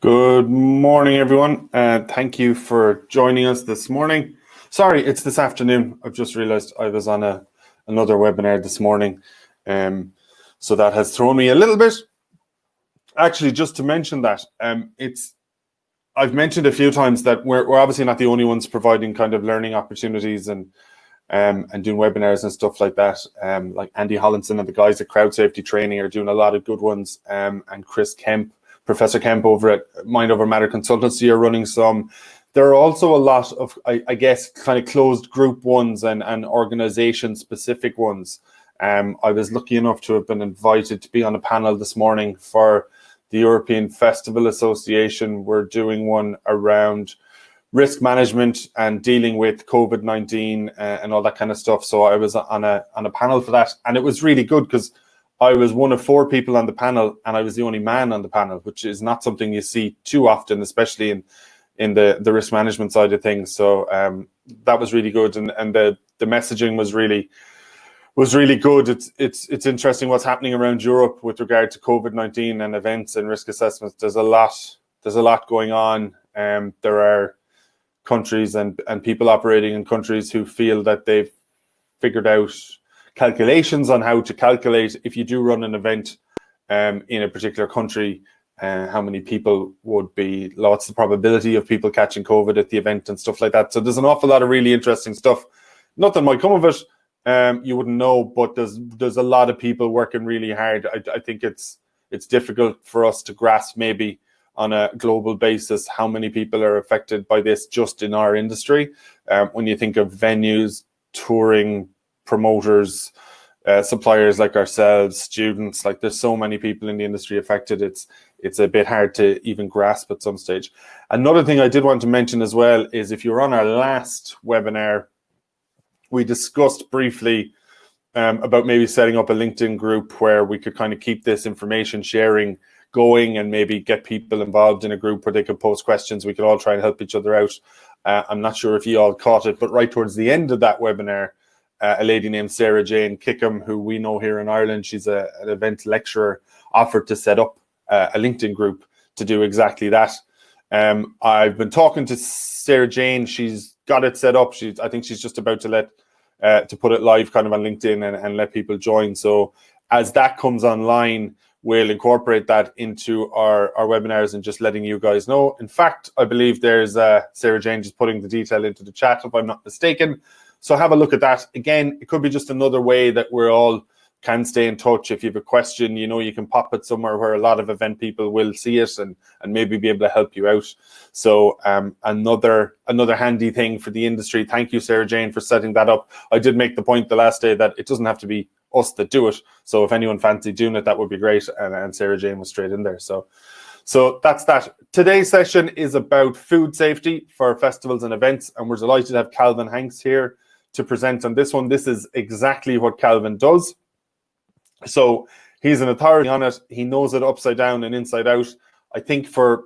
Good morning, everyone. Thank you for joining us this morning. Sorry, it's this afternoon. I've just realized I was on another webinar this morning. So that has thrown me a little bit. Actually, just to mention that, I've mentioned a few times that we're obviously not the only ones providing kind of learning opportunities and doing webinars and stuff like that. Like Andy Hollinson and the guys at Crowd Safety Training are doing a lot of good ones. And Chris Kemp, Professor Kemp over at Mind Over Matter Consultancy are running some. There are also a lot of, I guess, kind of closed group ones and organization specific ones. I was lucky enough to have been invited to be on a panel this morning for the European Festival Association. We're doing one around risk management and dealing with COVID-19 and all that kind of stuff. So I was on a panel for that, and it was really good because I was one of 4 people on the panel, and I was the only man on the panel, which is not something you see too often, especially in the risk management side of things. So that was really good, and the messaging was really good. It's interesting what's happening around Europe with regard to COVID-19 and events and risk assessments. There's a lot going on. There are countries and people operating in countries who feel that they've figured out calculations on how to calculate if you do run an event in a particular country, how many people would be, what's the probability of people catching COVID at the event and stuff like that. So there's an awful lot of really interesting stuff. Nothing might come of it, you wouldn't know, but there's a lot of people working really hard. I think it's difficult for us to grasp maybe on a global basis how many people are affected by this just in our industry. When you think of venues, touring, promoters, suppliers like ourselves, students, like there's so many people in the industry affected. It's a bit hard to even grasp at some stage. Another thing I did want to mention as well is if you're on our last webinar, we discussed briefly about maybe setting up a LinkedIn group where we could kind of keep this information sharing going and maybe get people involved in a group where they could post questions. We could all try and help each other out. I'm not sure if you all caught it, but right towards the end of that webinar, a lady named Sarah Jane Kickham, who we know here in Ireland, she's an event lecturer, offered to set up a LinkedIn group to do exactly that. I've been talking to Sarah Jane. She's got it set up. I think she's just about to to put it live kind of on LinkedIn and let people join. So as that comes online, we'll incorporate that into our webinars and just letting you guys know. In fact, I believe there's Sarah Jane just putting the detail into the chat, if I'm not mistaken. So have a look at that. Again, it could be just another way that we're all can stay in touch. If you have a question, you know, you can pop it somewhere where a lot of event people will see it and maybe be able to help you out. So another handy thing for the industry. Thank you, Sarah Jane, for setting that up. I did make the point the last day that it doesn't have to be us that do it. So if anyone fancied doing it, that would be great. And Sarah Jane was straight in there. So that's that. Today's session is about food safety for festivals and events. And we're delighted to have Calvin Hanks here to present on this one. This is exactly what Calvin does. So he's an authority on it. He knows it upside down and inside out. I think for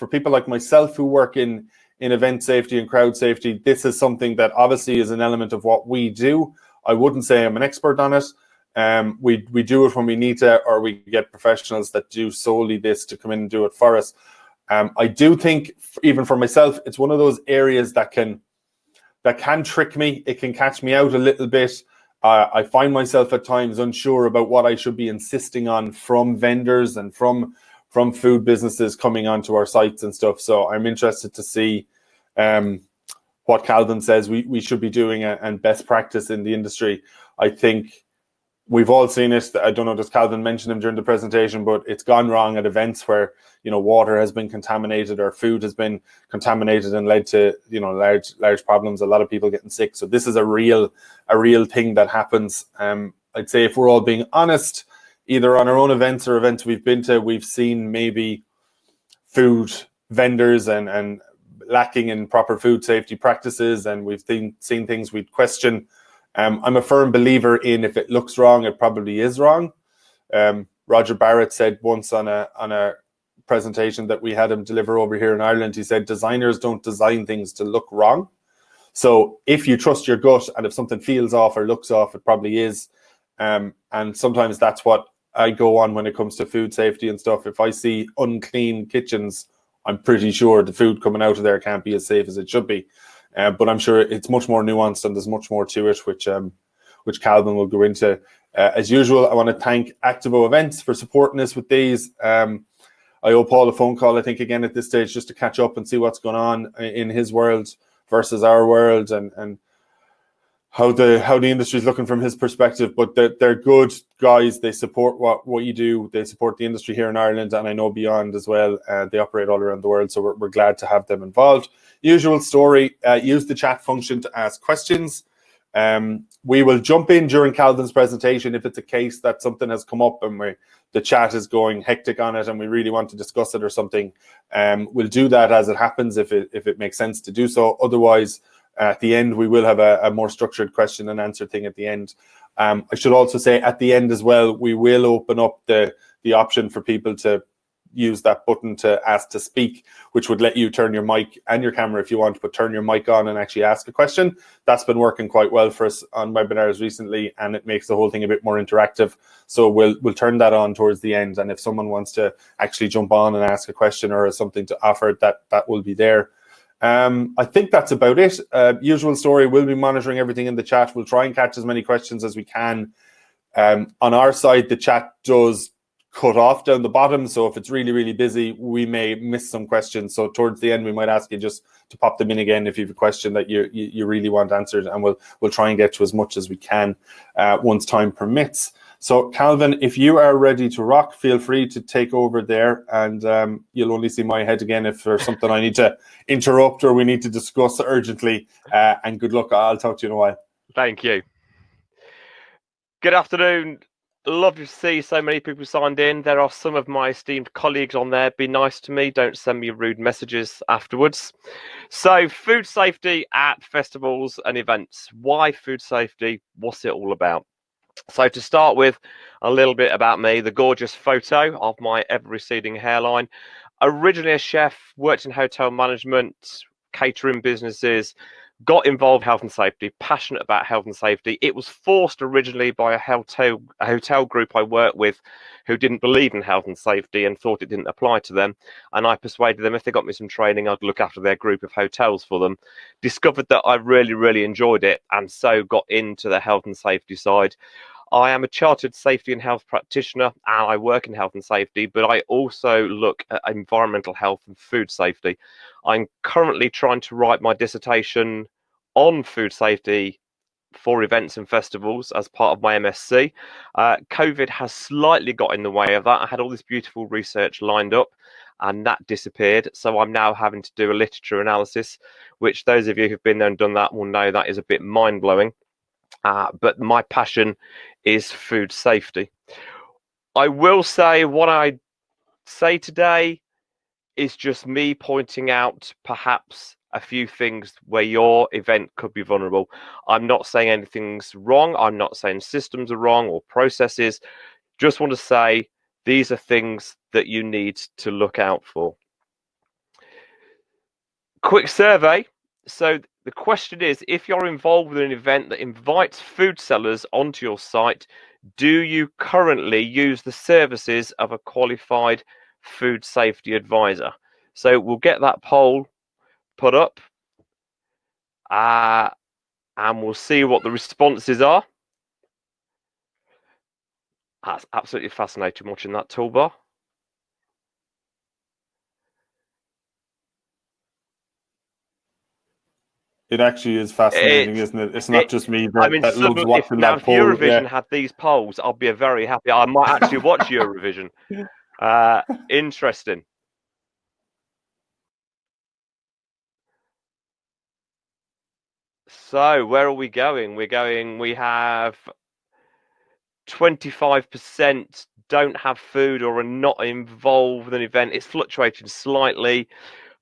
people like myself who work in event safety and crowd safety, this is something that obviously is an element of what we do. I wouldn't say I'm an expert on it. We do it when we need to, or we get professionals that do solely this to come in and do it for us. I do think, even for myself, it's one of those areas that can trick me. It can catch me out a little bit. I find myself at times unsure about what I should be insisting on from vendors and from food businesses coming onto our sites and stuff. So I'm interested to see what Calvin says we should be doing and best practice in the industry. I think we've all seen it. I don't know, does Calvin mention him during the presentation, but it's gone wrong at events where, you know, water has been contaminated or food has been contaminated and led to, you know, large problems, a lot of people getting sick. So this is a real thing that happens. I'd say if we're all being honest, either on our own events or events we've been to, we've seen maybe food vendors and lacking in proper food safety practices, and we've seen things we'd question. I'm a firm believer in if it looks wrong, it probably is wrong. Roger Barrett said once on a presentation that we had him deliver over here in Ireland, he said, designers don't design things to look wrong. So if you trust your gut and if something feels off or looks off, it probably is. And sometimes that's what I go on when it comes to food safety and stuff. If I see unclean kitchens I'm pretty sure the food coming out of there can't be as safe as it should be. But I'm sure it's much more nuanced and there's much more to it, which Calvin will go into. As usual, I want to thank Actavo Events for supporting us with these. I owe Paul a phone call, I think, again at this stage, just to catch up and see what's going on in his world versus our world, and how the industry is looking from his perspective. But they're good guys. They support what you do. They support the industry here in Ireland, and I know beyond as well. They operate all around the world, so we're glad to have them involved. Usual story, use the chat function to ask questions. We will jump in during Calvin's presentation if it's a case that something has come up and the chat is going hectic on it and we really want to discuss it or something. We'll do that as it happens if it makes sense to do so. Otherwise, at the end, we will have a more structured question and answer thing at the end. I should also say at the end as well, we will open up the option for people to use that button to ask to speak, which would let you turn your mic and your camera if you want, but turn your mic on and actually ask a question. That's been working quite well for us on webinars recently, and it makes the whole thing a bit more interactive. So we'll turn that on towards the end, and if someone wants to actually jump on and ask a question or something to offer, that will be there. I think that's about it. Usual story, we'll be monitoring everything in the chat. We'll try and catch as many questions as we can. On our side, the chat does cut off down the bottom, so if it's really, really busy, we may miss some questions. So towards the end, we might ask you just to pop them in again if you have a question that you really want answered, and we'll try and get to as much as we can once time permits. So Calvin, if you are ready to rock, feel free to take over there, and you'll only see my head again if there's something I need to interrupt or we need to discuss urgently. And good luck. I'll talk to you in a while. Thank you. Good afternoon. Lovely to see so many people signed in. There are some of my esteemed colleagues on there. Be nice to me. Don't send me rude messages afterwards. So, food safety at festivals and events. Why food safety? What's it all about? So, to start with, a little bit about me. The gorgeous photo of my ever-receding hairline. Originally a chef, worked in hotel management, catering businesses, got involved in health and safety, passionate about health and safety. It was forced originally by a hotel group I worked with who didn't believe in health and safety and thought it didn't apply to them. And I persuaded them if they got me some training, I'd look after their group of hotels for them. Discovered that I really, really enjoyed it, and so got into the health and safety side. I am a chartered safety and health practitioner, and I work in health and safety, but I also look at environmental health and food safety. I'm currently trying to write my dissertation on food safety for events and festivals as part of my MSc. COVID has slightly got in the way of that. I had all this beautiful research lined up, and that disappeared. So I'm now having to do a literature analysis, which those of you who've been there and done that will know that is a bit mind-blowing. But my passion is food safety. I will say what I say today is just me pointing out perhaps a few things where your event could be vulnerable. I'm not saying anything's wrong. I'm not saying systems are wrong or processes. Just want to say these are things that you need to look out for. Quick survey. So the question is, if you're involved with an event that invites food sellers onto your site, do you currently use the services of a qualified food safety advisor? So we'll get that poll put up and we'll see what the responses are. That's absolutely fascinating watching that toolbar. It actually is fascinating, isn't it? It's not just me that loves watching that poll. If Eurovision had these polls, I'd be very happy. I might actually watch Eurovision. Interesting. So where are we going? We have 25% don't have food or are not involved in an event. It's fluctuating slightly.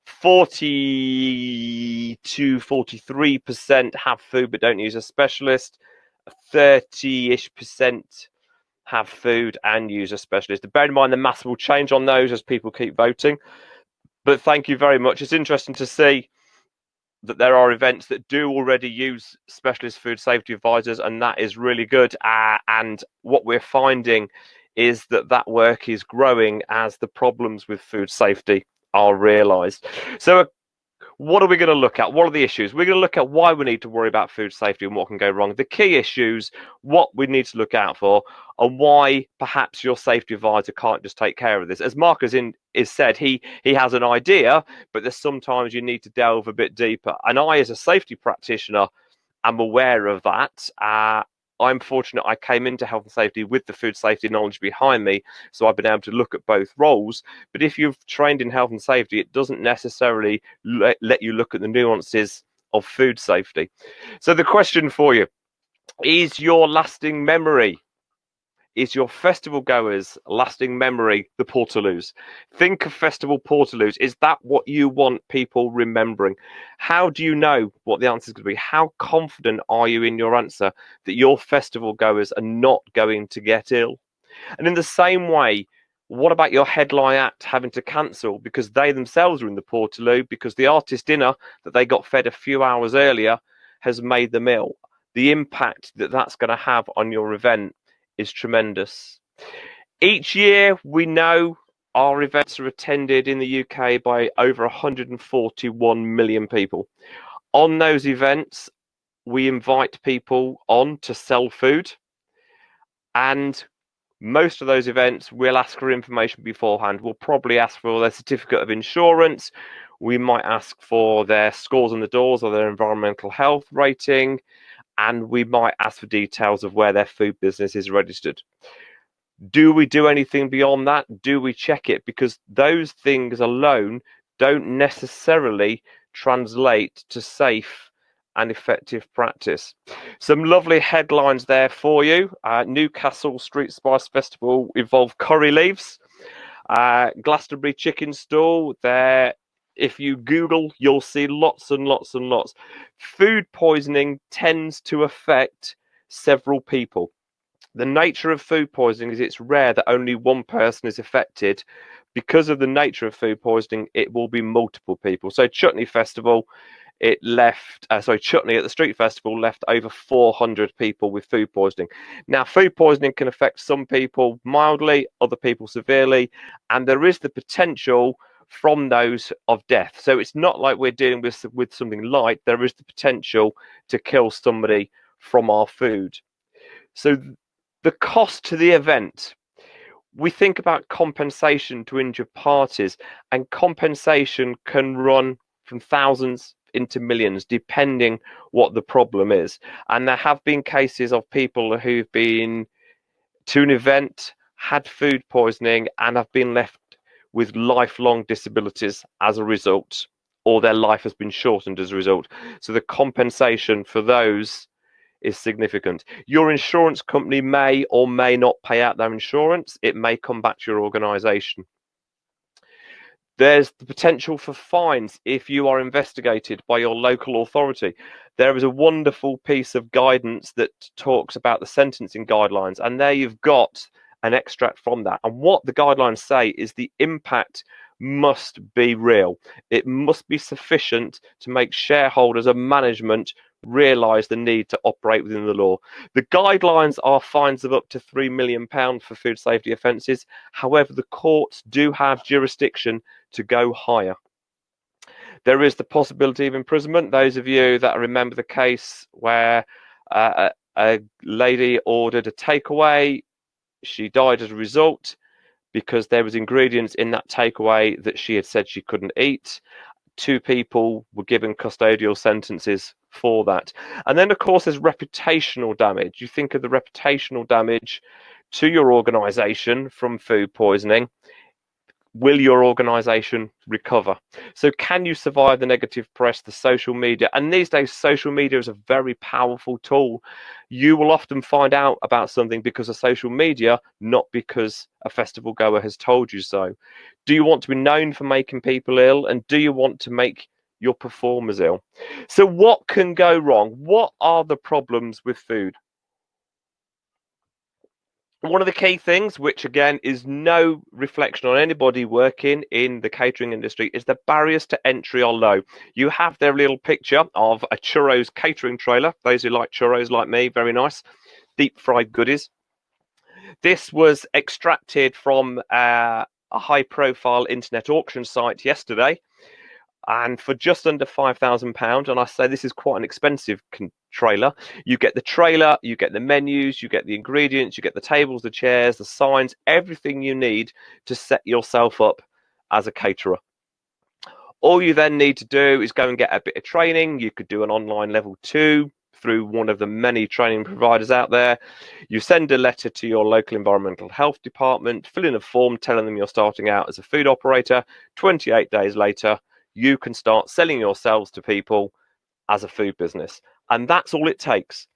40 to 43% have food but don't use a specialist. 30-ish% have food and use a specialist. Bear in mind the maths will change on those as people keep voting. But thank you very much. It's interesting to see that there are events that do already use specialist food safety advisors, and that is really good. And what we're finding is that work is growing as the problems with food safety are realised. So what are we going to look at? What are the issues? We're going to look at why we need to worry about food safety and what can go wrong, the key issues, what we need to look out for, and why perhaps your safety advisor can't just take care of this. As Mark has said, he has an idea, but there's sometimes you need to delve a bit deeper. And I, as a safety practitioner, am aware of that. I'm fortunate I came into health and safety with the food safety knowledge behind me, so I've been able to look at both roles. But if you've trained in health and safety, it doesn't necessarily let you look at the nuances of food safety. So the question for you, is your lasting memory, is your festival goers' lasting memory the Portaloos? Think of Festival Portaloos. Is that what you want people remembering? How do you know what the answer is going to be? How confident are you in your answer that your festival goers are not going to get ill? And in the same way, what about your headline act having to cancel because they themselves are in the Portaloo because the artist dinner that they got fed a few hours earlier has made them ill? The impact that that's going to have on your event is tremendous. Each year, we know our events are attended in the UK by over 141 million people. On those events, we invite people on to sell food, and most of those events we'll ask for information beforehand. We'll probably ask for their certificate of insurance. We might ask for their scores on the doors or their environmental health rating, and we might ask for details of where their food business is registered. Do we do anything beyond that? Do we check it? Because those things alone don't necessarily translate to safe and effective practice. Some lovely headlines there for you. Newcastle Street Spice Festival involved curry leaves. Glastonbury chicken stall there. If you Google, you'll see lots and lots and lots. Food poisoning tends to affect several people. The nature of food poisoning is it's rare that only one person is affected. Because of the nature of food poisoning, it will be multiple people. So Chutney Festival, Chutney at the Street Festival left over 400 people with food poisoning. Now, food poisoning can affect some people mildly, other people severely, and there is the potential from those of death. So it's not like we're dealing with something light. There is the potential to kill somebody from our food. So the cost to the event, we think about compensation to injured parties, and compensation can run from thousands into millions, depending what the problem is. And there have been cases of people who've been to an event, had food poisoning, and have been left with lifelong disabilities as a result, or their life has been shortened as a result. So the compensation for those is significant. Your insurance company may or may not pay out their insurance. It may come back to your organisation. There's the potential for fines if you are investigated by your local authority. There is a wonderful piece of guidance that talks about the sentencing guidelines, and there you've got an extract from that. And what the guidelines say is the impact must be real. It must be sufficient to make shareholders and management realise the need to operate within the law. The guidelines are fines of up to £3 million for food safety offences. However, the courts do have jurisdiction to go higher. There is the possibility of imprisonment. Those of you that remember the case where a lady ordered a takeaway, she died as a result because there was ingredients in that takeaway that she had said she couldn't eat. 2 people were given custodial sentences for that. And then, of course, there's reputational damage. You think of the reputational damage to your organisation from food poisoning. Will your organisation recover? So can you survive the negative press, the social media? And these days, social media is a very powerful tool. You will often find out about something because of social media, not because a festival goer has told you so. Do you want to be known for making people ill? And do you want to make your performers ill? So what can go wrong? What are the problems with food? One of the key things, which again is no reflection on anybody working in the catering industry, is the barriers to entry are low. You have their little picture of a churros catering trailer. Those who like churros like me, very nice. Deep fried goodies. This was extracted from a high-profile internet auction site yesterday, and for just under £5,000, and I say this is quite an expensive trailer. You get the trailer, you get the menus, you get the ingredients, you get the tables, the chairs, the signs, everything you need to set yourself up as a caterer. All you then need to do is go and get a bit of training. You could do an online level 2 through one of the many training providers out there. You send a letter to your local environmental health department, fill in a form telling them you're starting out as a food operator. 28 days later, you can start selling yourselves to people as a food business. And that's all it takes.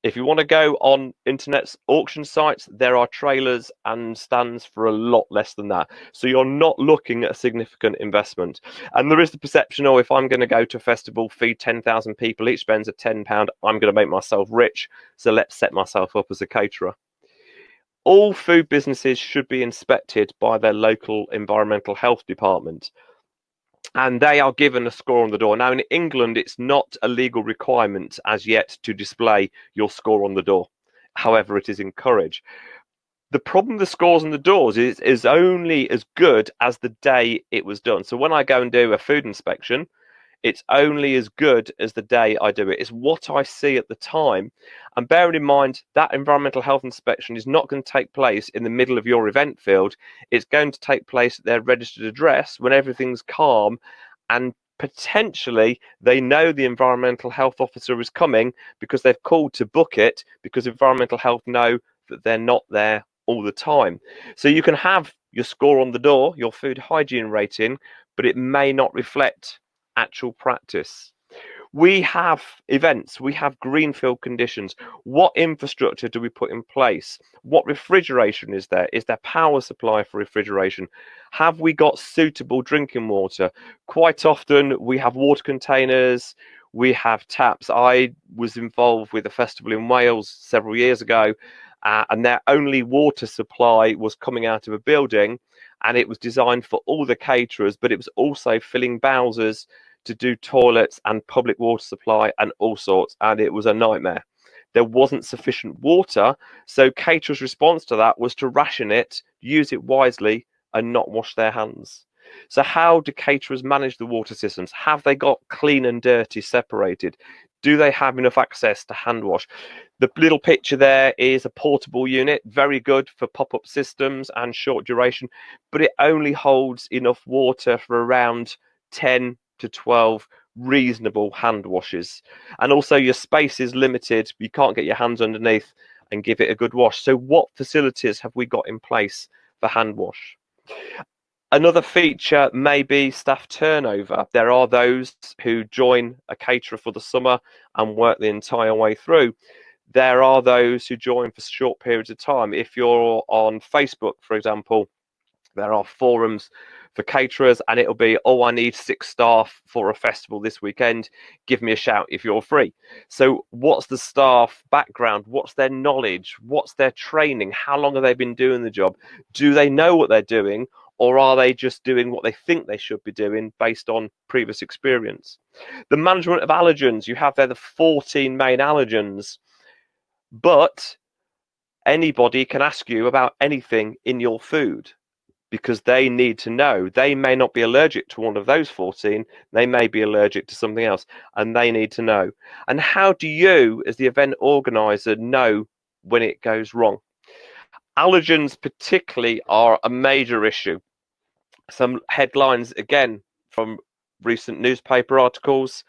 If you want to go on internet auction sites, there are trailers and stands for a lot less than that. So you're not looking at a significant investment. And there is the perception, oh, if I'm going to go to a festival, feed 10,000 people, each spends a £10, I'm going to make myself rich. So let's set myself up as a caterer. All food businesses should be inspected by their local environmental health department, and they are given a score on the door. Now, in England, it's not a legal requirement as yet to display your score on the door. However, it is encouraged. The problem with the scores on the doors is only as good as the day it was done. So when I go and do a food inspection, it's only as good as the day I do it. It's what I see at the time. And bearing in mind that environmental health inspection is not going to take place in the middle of your event field. It's going to take place at their registered address when everything's calm, and potentially they know the environmental health officer is coming because they've called to book it, because environmental health know that they're not there all the time. So you can have your score on the door, your food hygiene rating, but it may not reflect actual practice. We have events, we have greenfield conditions. What infrastructure do we put in place? What refrigeration is there? Is there power supply for refrigeration? Have we got suitable drinking water? Quite often we have water containers, we have taps. I was involved with a festival in Wales several years ago, and their only water supply was coming out of a building, and it was designed for all the caterers, but it was also filling Bowsers to do toilets and public water supply and all sorts, and it was a nightmare. There wasn't sufficient water, so caterers' response to that was to ration it, use it wisely, and not wash their hands. So how do caterers manage the water systems? Have they got clean and dirty separated? Do they have enough access to hand wash? The little picture there is a portable unit, very good for pop-up systems and short duration, but it only holds enough water for around 10 to 12 reasonable hand washes. And also your space is limited. You can't get your hands underneath and give it a good wash. So what facilities have we got in place for hand wash? Another feature may be staff turnover. There are those who join a caterer for the summer and work the entire way through. There are those who join for short periods of time. If you're on Facebook, for example, there are forums for caterers, and it'll be, oh, I need 6 staff for a festival this weekend. Give me a shout if you're free. So what's the staff background? What's their knowledge? What's their training? How long have they been doing the job? Do they know what they're doing? Or are they just doing what they think they should be doing based on previous experience? The management of allergens, you have there the 14 main allergens, but anybody can ask you about anything in your food because they need to know. They may not be allergic to one of those 14, they may be allergic to something else, and they need to know. And how do you, as the event organizer, know when it goes wrong? Allergens particularly are a major issue. Some headlines again from recent newspaper articles,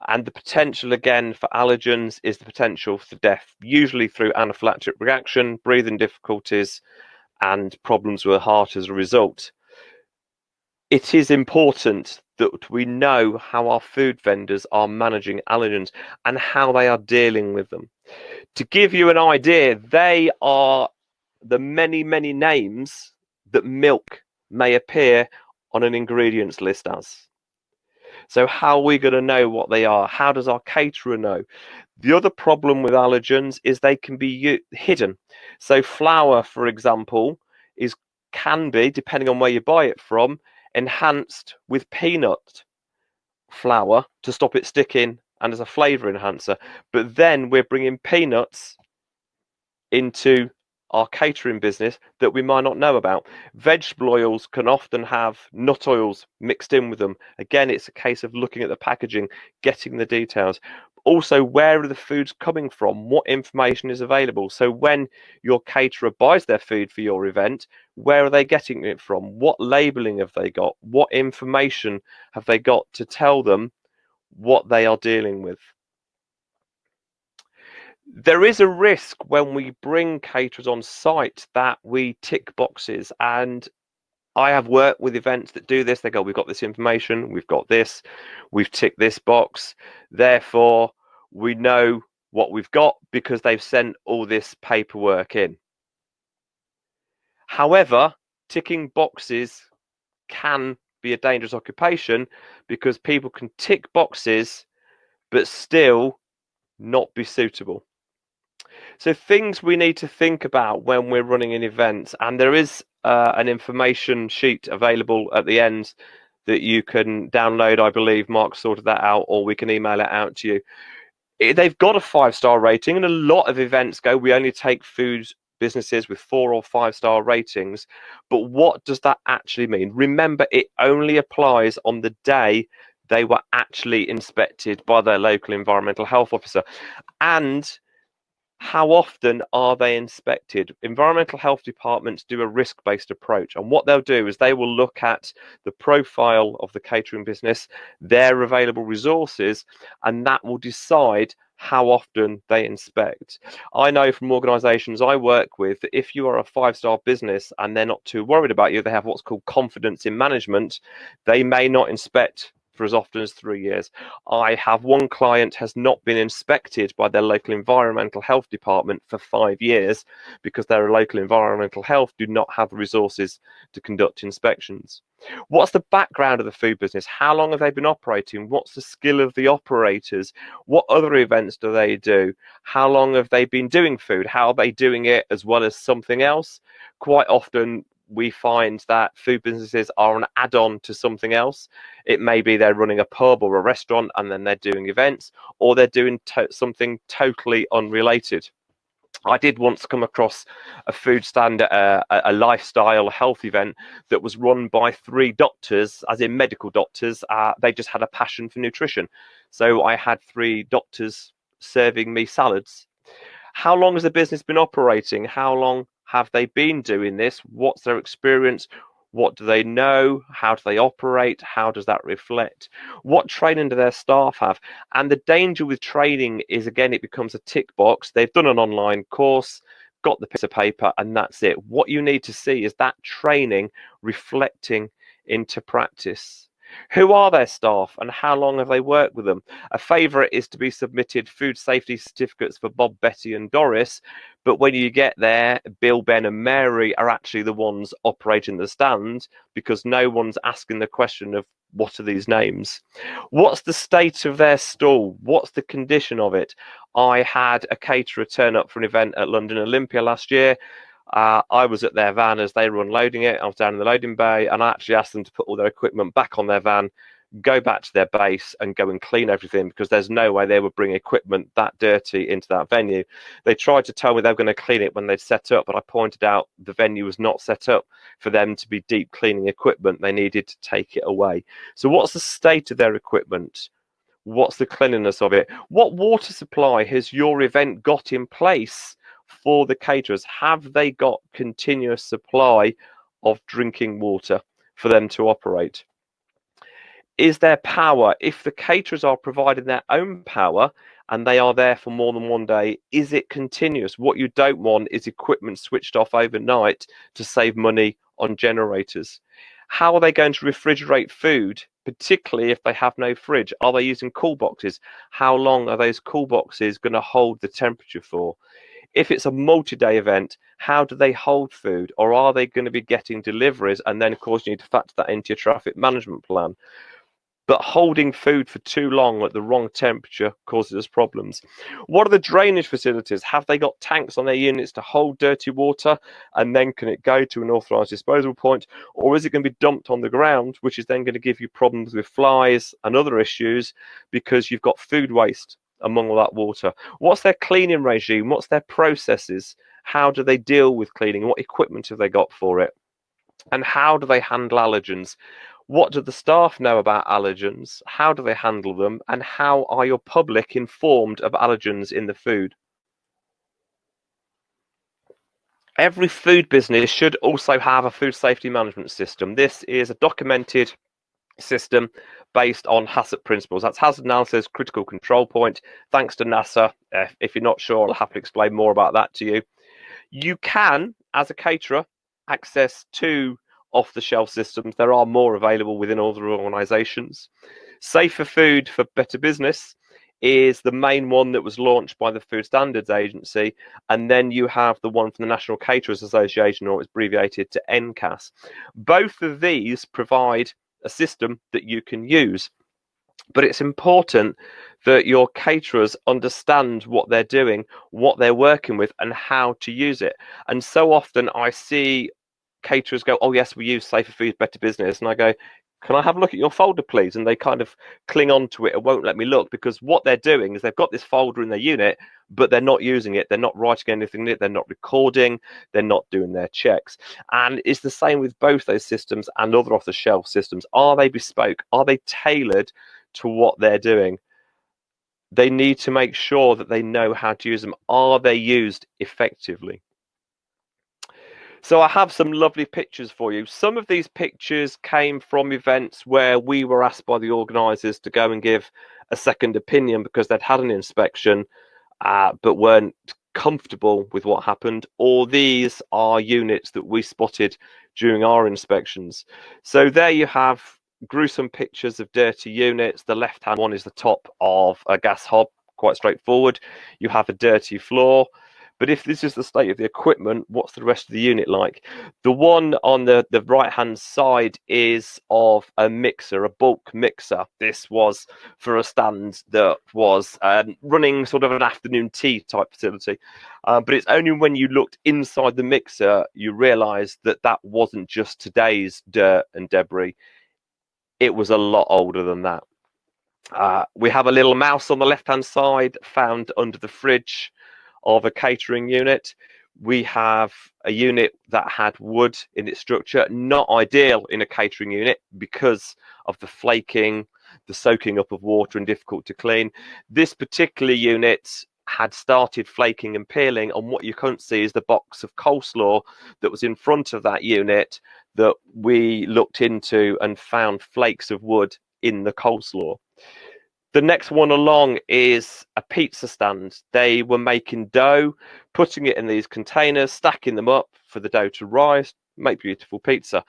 and the potential again for allergens is the potential for death, usually through anaphylactic reaction, breathing difficulties, and problems with the heart as a result. It is important that we know how our food vendors are managing allergens and how they are dealing with them. To give you an idea, they are the many, many names that milk may appear on an ingredients list as. So how are we going to know what they are? How does our caterer know? The other problem with allergens is they can be hidden. So flour, for example, can be, depending on where you buy it from, enhanced with peanut flour to stop it sticking and as a flavour enhancer. But then we're bringing peanuts into our catering business that we might not know about. Vegetable oils can often have nut oils mixed in with them. Again, it's a case of looking at the packaging, getting the details. Also, where are the foods coming from? What information is available? So when your caterer buys their food for your event, where are they getting it from? What labeling have they got? What information have they got to tell them what they are dealing with? There is a risk when we bring caterers on site that we tick boxes, and I have worked with events that do this. They go, we've got this information, we've got this, we've ticked this box, therefore we know what we've got because they've sent all this paperwork in. However, ticking boxes can be a dangerous occupation because people can tick boxes but still not be suitable. So things we need to think about when we're running an event, and there is an information sheet available at the end that you can download. I believe Mark sorted that out, or we can email it out to you. They've got a 5-star rating, and a lot of events go, we only take food businesses with 4 or 5-star ratings. But what does that actually mean? Remember, it only applies on the day they were actually inspected by their local environmental health officer. And how often are they inspected? Environmental health departments do a risk-based approach, and what they'll do is they will look at the profile of the catering business, their available resources, and that will decide how often they inspect. I know from organisations I work with that if you are a 5-star business and they're not too worried about you, they have what's called confidence in management, they may not inspect for as often as 3 years. I have one client has not been inspected by their local environmental health department for 5 years because their local environmental health do not have the resources to conduct inspections. What's the background of the food business? How long have they been operating? What's the skill of the operators? What other events do they do? How long have they been doing food? How are they doing it as well as something else? Quite often we find that food businesses are an add-on to something else. It may be they're running a pub or a restaurant and then they're doing events, or they're doing something totally unrelated. I did once come across a food stand at a lifestyle health event that was run by 3 doctors, as in medical doctors. They just had a passion for nutrition. So I had 3 doctors serving me salads. How long has the business been operating? How long have they been doing this? What's their experience? What do they know? How do they operate? How does that reflect? What training do their staff have? And the danger with training is, again, it becomes a tick box. They've done an online course, got the piece of paper, and that's it. What you need to see is that training reflecting into practice. Who are their staff and how long have they worked with them? A favourite is to be submitted food safety certificates for Bob, Betty and Doris, but when you get there, Bill, Ben and Mary are actually the ones operating the stand because no one's asking the question of what are these names? What's the state of their stall? What's the condition of it? I had a caterer turn up for an event at London Olympia last year. I was at their van as they were unloading it. I was down in the loading bay and I actually asked them to put all their equipment back on their van, go back to their base and go and clean everything because there's no way they would bring equipment that dirty into that venue. They tried to tell me they were going to clean it when they'd set up, but I pointed out the venue was not set up for them to be deep cleaning equipment. They needed to take it away. So what's the state of their equipment? What's the cleanliness of it? What water supply has your event got in place for the caterers? Have they got continuous supply of drinking water for them to operate? Is there power? If the caterers are providing their own power and they are there for more than one day, is it continuous? What you don't want is equipment switched off overnight to save money on generators. How are they going to refrigerate food, particularly if they have no fridge? Are they using cool boxes? How long are those cool boxes going to hold the temperature for? If it's a multi-day event, how do they hold food? Or are they going to be getting deliveries? And then, of course, you need to factor that into your traffic management plan. But holding food for too long at the wrong temperature causes us problems. What are the drainage facilities? Have they got tanks on their units to hold dirty water? And then can it go to an authorised disposal point? Or is it going to be dumped on the ground, which is then going to give you problems with flies and other issues because you've got food waste among all that water? What's their cleaning regime? What's their processes? How do they deal with cleaning? What equipment have they got for it? And how do they handle allergens? What do the staff know about allergens? How do they handle them? And how are your public informed of allergens in the food? Every food business should also have a food safety management system. This is a documented system based on HACCP principles. That's hazard analysis, critical control point. Thanks to NASA. If you're not sure, I'll have to explain more about that to you. You can, as a caterer, access two off-the-shelf systems. There are more available within other organisations. Safer Food for Better Business is the main one that was launched by the Food Standards Agency, and then you have the one from the National Caterers Association, or it's abbreviated to NCAS. Both of these provide a system that you can use, but it's important that your caterers understand what they're doing, what they're working with, and how to use it. And so often I see caterers go, "Oh yes, we use Safer Food Better Business," and I go, "Can I have a look at your folder, please?" And they kind of cling on to it and won't let me look, because what they're doing is they've got this folder in their unit, but they're not using it. They're not writing anything in it. They're not recording. They're not doing their checks. And it's the same with both those systems and other off-the-shelf systems. Are they bespoke? Are they tailored to what they're doing? They need to make sure that they know how to use them. Are they used effectively? So I have some lovely pictures for you. Some of these pictures came from events where we were asked by the organisers to go and give a second opinion because they'd had an inspection but weren't comfortable with what happened, or these are units that we spotted during our inspections. So there you have gruesome pictures of dirty units. The left hand one is the top of a gas hob, quite straightforward. You have a dirty floor. But if this is the state of the equipment, what's the rest of the unit like? The one on the right-hand side is of a mixer, a bulk mixer. This was for a stand that was running sort of an afternoon tea type facility. But it's only when you looked inside the mixer, you realised that that wasn't just today's dirt and debris. It was a lot older than that. We have a little mouse on the left-hand side found under the fridge of a catering unit. We have a unit that had wood in its structure, not ideal in a catering unit because of the flaking, the soaking up of water, and difficult to clean. This particular unit had started flaking and peeling, and what you couldn't see is the box of coleslaw that was in front of that unit that we looked into and found flakes of wood in the coleslaw. The next one along is a pizza stand. They were making dough, putting it in these containers, stacking them up for the dough to rise, make beautiful pizza.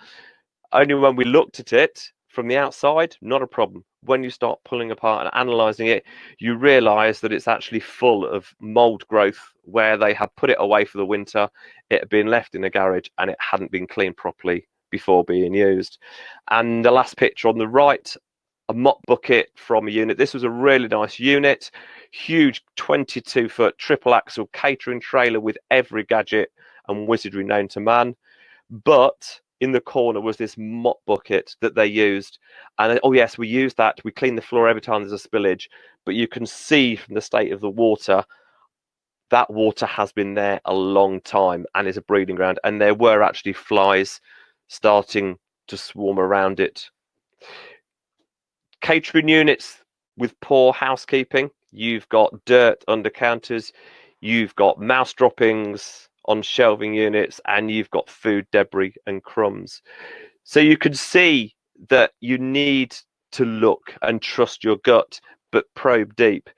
Only when we looked at it from the outside, not a problem. When you start pulling apart and analysing it, you realise that it's actually full of mould growth where they had put it away for the winter. It had been left in a garage and it hadn't been cleaned properly before being used. And the last picture on the right, a mop bucket from a unit. This was a really nice unit, huge 22-foot triple axle catering trailer with every gadget and wizardry known to man. But in the corner was this mop bucket that they used. And oh yes, we used that. We clean the floor every time there's a spillage. But you can see from the state of the water, that water has been there a long time and is a breeding ground. And there were actually flies starting to swarm around it. Catering units with poor housekeeping. You've got dirt under counters, you've got mouse droppings on shelving units, and you've got food debris and crumbs. So you can see that you need to look and trust your gut, but probe deep.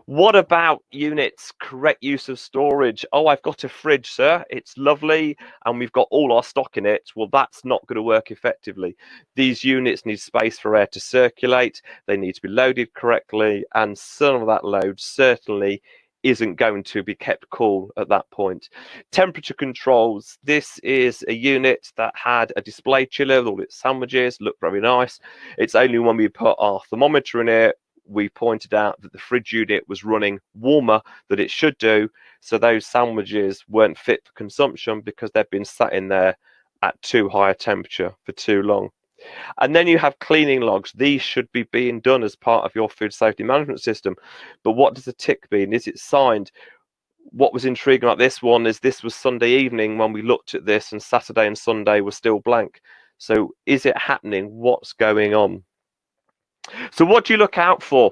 What about units' correct use of storage? Oh, I've got a fridge, sir. It's lovely, and we've got all our stock in it. Well, that's not going to work effectively. These units need space for air to circulate. They need to be loaded correctly, and some of that load certainly isn't going to be kept cool at that point. Temperature controls. This is a unit that had a display chiller with all its sandwiches, looked very nice. It's only when we put our thermometer in it, we pointed out that the fridge unit was running warmer than it should do, so those sandwiches weren't fit for consumption because they'd been sat in there at too high a temperature for too long. And then you have cleaning logs. These should be being done as part of your food safety management system. But what does a tick mean? Is it signed? What was intriguing about this one is this was Sunday evening when we looked at this, and Saturday and Sunday were still blank. So is it happening? What's going on? So what do you look out for?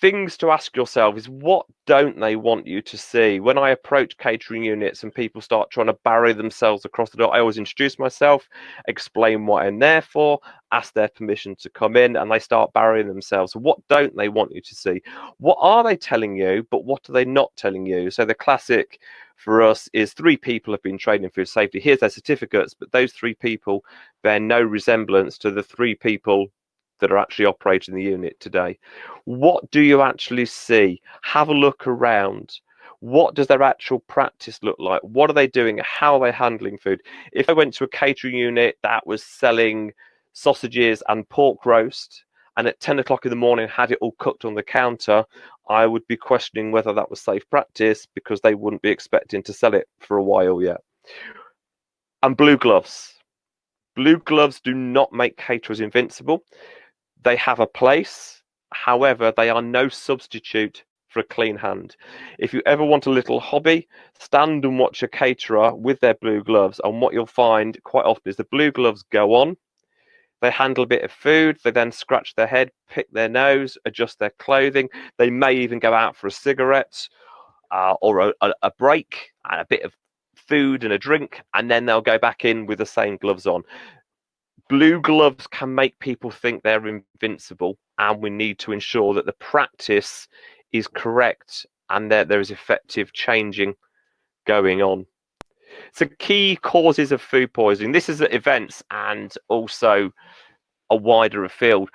Things to ask yourself is, what don't they want you to see? When I approach catering units and people start trying to bury themselves across the door, I always introduce myself, explain what I'm there for, ask their permission to come in, and they start burying themselves. What don't they want you to see? What are they telling you, but what are they not telling you? So the classic for us is 3 people have been trained in food safety. Here's their certificates, but those 3 people bear no resemblance to the 3 people that are actually operating the unit today. What do you actually see? Have a look around. What does their actual practice look like? What are they doing? How are they handling food? If I went to a catering unit that was selling sausages and pork roast, and at 10 o'clock in the morning had it all cooked on the counter, I would be questioning whether that was safe practice, because they wouldn't be expecting to sell it for a while yet. And blue gloves. Blue gloves do not make caterers invincible. They have a place. However, they are no substitute for a clean hand. If you ever want a little hobby, stand and watch a caterer with their blue gloves, and what you'll find quite often is the blue gloves go on, they handle a bit of food, they then scratch their head, pick their nose, adjust their clothing. They may even go out for a cigarette or a break and a bit of food and a drink, and then they'll go back in with the same gloves on. Blue gloves can make people think they're invincible, and we need to ensure that the practice is correct and that there is effective changing going on. So key causes of food poisoning. This is at events and also a wider field.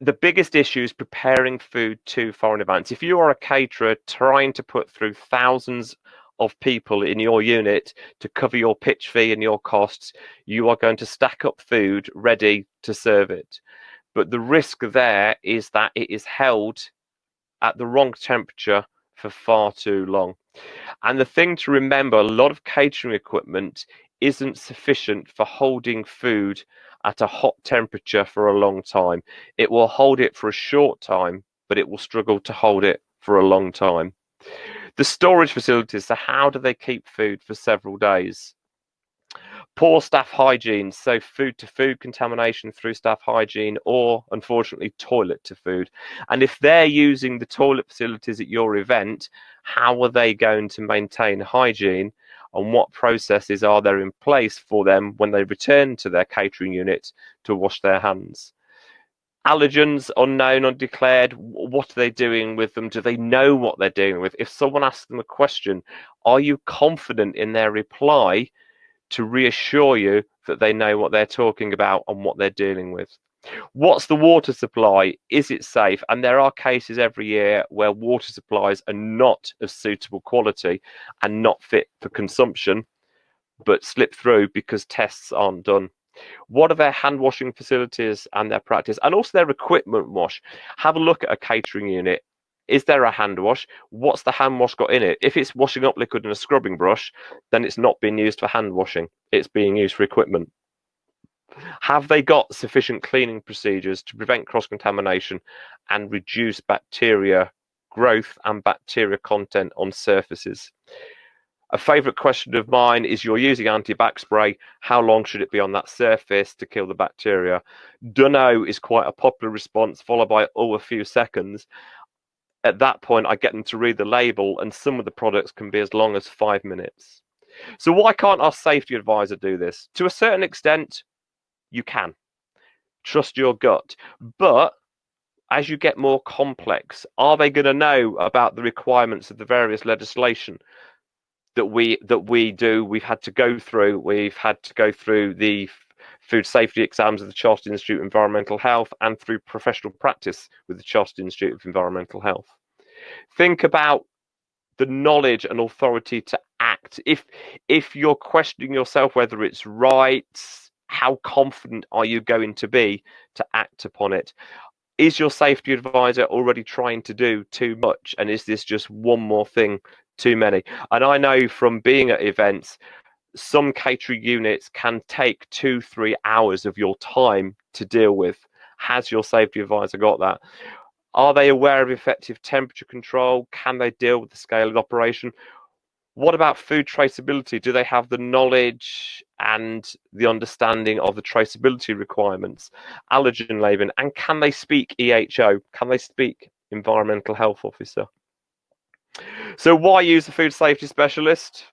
The biggest issue is preparing food too far in advance. If you are a caterer trying to put through thousands of people in your unit to cover your pitch fee and your costs, you are going to stack up food ready to serve it. But the risk there is that it is held at the wrong temperature for far too long. And the thing to remember, a lot of catering equipment isn't sufficient for holding food at a hot temperature for a long time. It will hold it for a short time, but it will struggle to hold it for a long time. The storage facilities, so how do they keep food for several days? Poor staff hygiene, so food to food contamination through staff hygiene, or unfortunately toilet to food. And if they're using the toilet facilities at your event, how are they going to maintain hygiene, and what processes are there in place for them when they return to their catering unit to wash their hands? Allergens, unknown, undeclared, what are they doing with them? Do they know what they're dealing with? If someone asks them a question, are you confident in their reply to reassure you that they know what they're talking about and what they're dealing with? What's the water supply? Is it safe? And there are cases every year where water supplies are not of suitable quality and not fit for consumption, but slip through because tests aren't done. What are their hand washing facilities and their practice, and also their equipment wash? Have a look at a catering unit. Is there a hand wash? What's the hand wash got in it? If it's washing up liquid in a scrubbing brush, then it's not being used for hand washing. It's being used for equipment. Have they got sufficient cleaning procedures to prevent cross-contamination and reduce bacteria growth and bacteria content on surfaces? A favourite question of mine is, you're using anti-bac spray, how long should it be on that surface to kill the bacteria? Dunno is quite a popular response, followed by a few seconds. At that point, I get them to read the label, and some of the products can be as long as 5 minutes. So why can't our safety advisor do this? To a certain extent, you can. Trust your gut. But as you get more complex, are they going to know about the requirements of the various legislation that we do? We've had to go through the food safety exams of the Chartered Institute of Environmental Health and through professional practice with the Chartered Institute of Environmental Health. Think about the knowledge and authority to act. If you're questioning yourself whether it's right, how confident are you going to be to act upon it? Is your safety advisor already trying to do too much? And is this just one more thing too many? And I know from being at events, some catering units can take 2-3 hours of your time to deal with. Has your safety advisor got that? Are they aware of effective temperature control? Can they deal with the scale of operation? What about food traceability? Do they have the knowledge and the understanding of the traceability requirements, allergen labelling, and can they speak EHO? Can they speak environmental health officer? So why use a food safety specialist?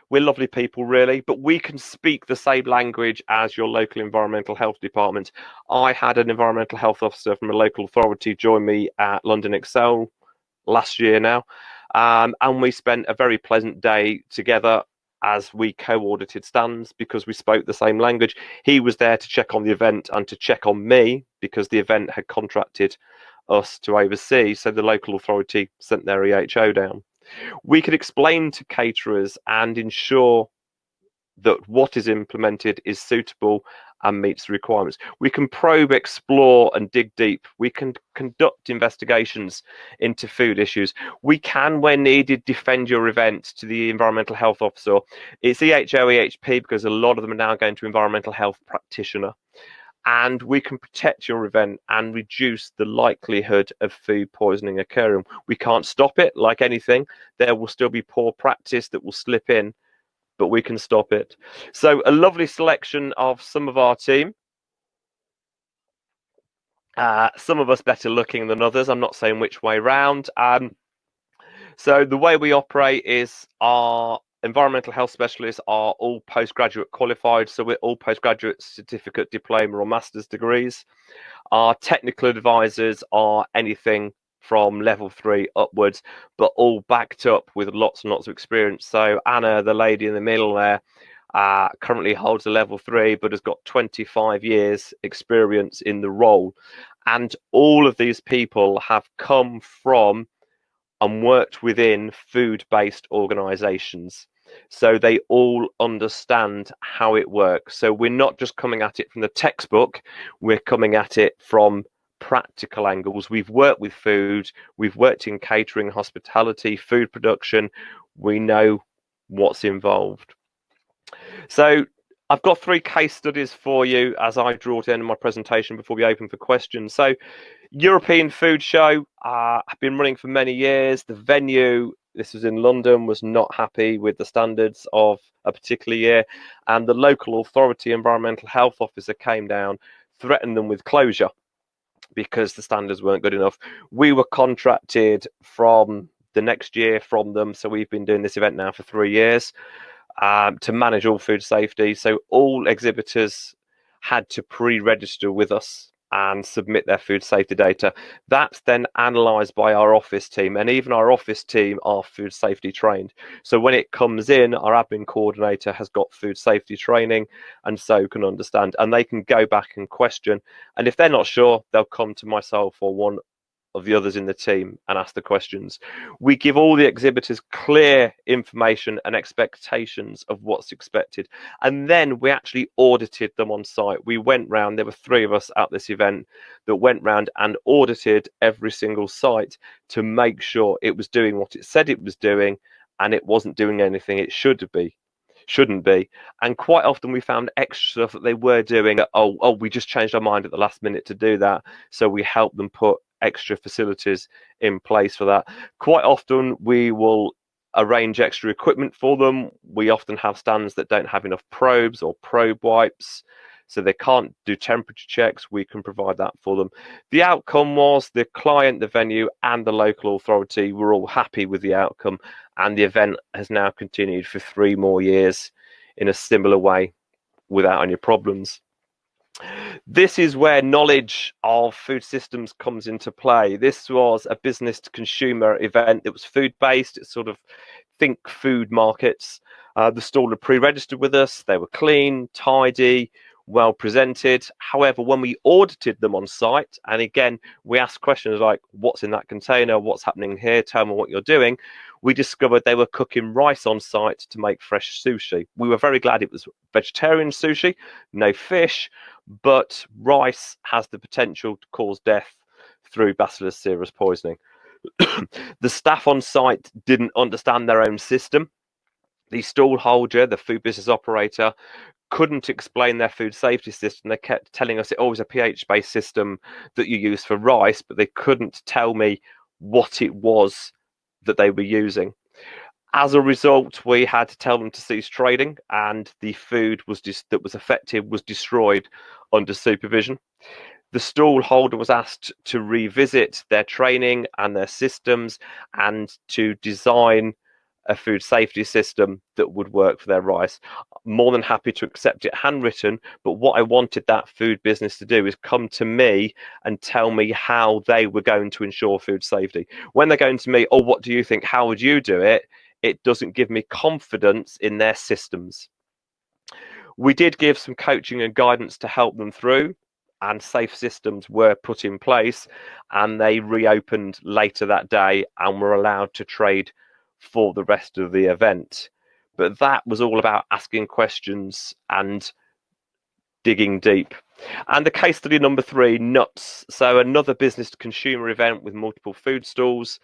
We're lovely people, really, but we can speak the same language as your local environmental health department. I had an environmental health officer from a local authority join me at London Excel last year now, and we spent a very pleasant day together as we co-audited stands because we spoke the same language. He was there to check on the event and to check on me because the event had contracted us to oversee, so the local authority sent their EHO down. We could explain to caterers and ensure that what is implemented is suitable and meets the requirements. We can probe, explore, and dig deep. We can conduct investigations into food issues. We can, when needed, defend your event to the environmental health officer. It's EHO, EHP, because a lot of them are now going to environmental health practitioner. And we can protect your event and reduce the likelihood of food poisoning occurring. We can't stop it, like anything. There will still be poor practice that will slip in, but we can stop it. So a lovely selection of some of our team. Some of us better looking than others. I'm not saying which way round. So the way we operate is our environmental health specialists are all postgraduate qualified. So we're all postgraduate certificate, diploma or master's degrees. Our technical advisors are anything from level 3 upwards, but all backed up with lots and lots of experience. So Anna, the lady in the middle there, currently holds a level 3, but has got 25 years experience in the role. And all of these people have come from and worked within food-based organizations. So they all understand how it works. So we're not just coming at it from the textbook, we're coming at it from practical angles. We've worked with food, we've worked in catering, hospitality, food production. We know what's involved. So I've got 3 case studies for you as I draw to the end of my presentation before we open for questions. So European Food Show, I've been running for many years. The venue, this was in London, was not happy with the standards of a particular year. And the local authority environmental health officer came down, threatened them with closure because the standards weren't good enough. We were contracted from the next year from them. So we've been doing this event now for 3 years. To manage all food safety. So all exhibitors had to pre-register with us and submit their food safety data. That's then analysed by our office team, and even our office team are food safety trained. So when it comes in, our admin coordinator has got food safety training and so can understand, and they can go back and question. And if they're not sure, they'll come to myself or one of the others in the team and ask the questions. We give all the exhibitors clear information and expectations of what's expected. And then we actually audited them on site. We went round, there were 3 of us at this event that went round and audited every single site to make sure it was doing what it said it was doing and it wasn't doing anything it shouldn't be. And quite often we found extra stuff that they were doing. We just changed our mind at the last minute to do that. So we helped them put extra facilities in place for that. Quite often we will arrange extra equipment for them. We often have stands that don't have enough probes or probe wipes, so they can't do temperature checks. We can provide that for them. The outcome was the client, the venue, and the local authority were all happy with the outcome, and the event has now continued for 3 more years in a similar way without any problems. This is where knowledge of food systems comes into play. This was a business to consumer event. It was food based. It's sort of think food markets. The stall had pre-registered with us. They were clean, tidy, well presented. However, when we audited them on site, and again, we asked questions like, what's in that container? What's happening here? Tell me what you're doing. We discovered they were cooking rice on site to make fresh sushi. We were very glad it was vegetarian sushi, no fish, but rice has the potential to cause death through Bacillus cereus poisoning. The staff on site didn't understand their own system. The stall holder, the food business operator, couldn't explain their food safety system. They kept telling us it always a pH-based system that you use for rice, but they couldn't tell me what it was that they were using. As a result, we had to tell them to cease trading, and the food that was affected was destroyed under supervision. The stall holder was asked to revisit their training and their systems and to design a food safety system that would work for their rice. More than happy to accept it handwritten, but what I wanted that food business to do is come to me and tell me how they were going to ensure food safety. When they're going to me, oh, what do you think? How would you do it? It doesn't give me confidence in their systems. We did give some coaching and guidance to help them through, and safe systems were put in place, and they reopened later that day and were allowed to trade for the rest of the event. But that was all about asking questions and digging deep. And the case study number 3, nuts. So another business to consumer event with multiple food stalls.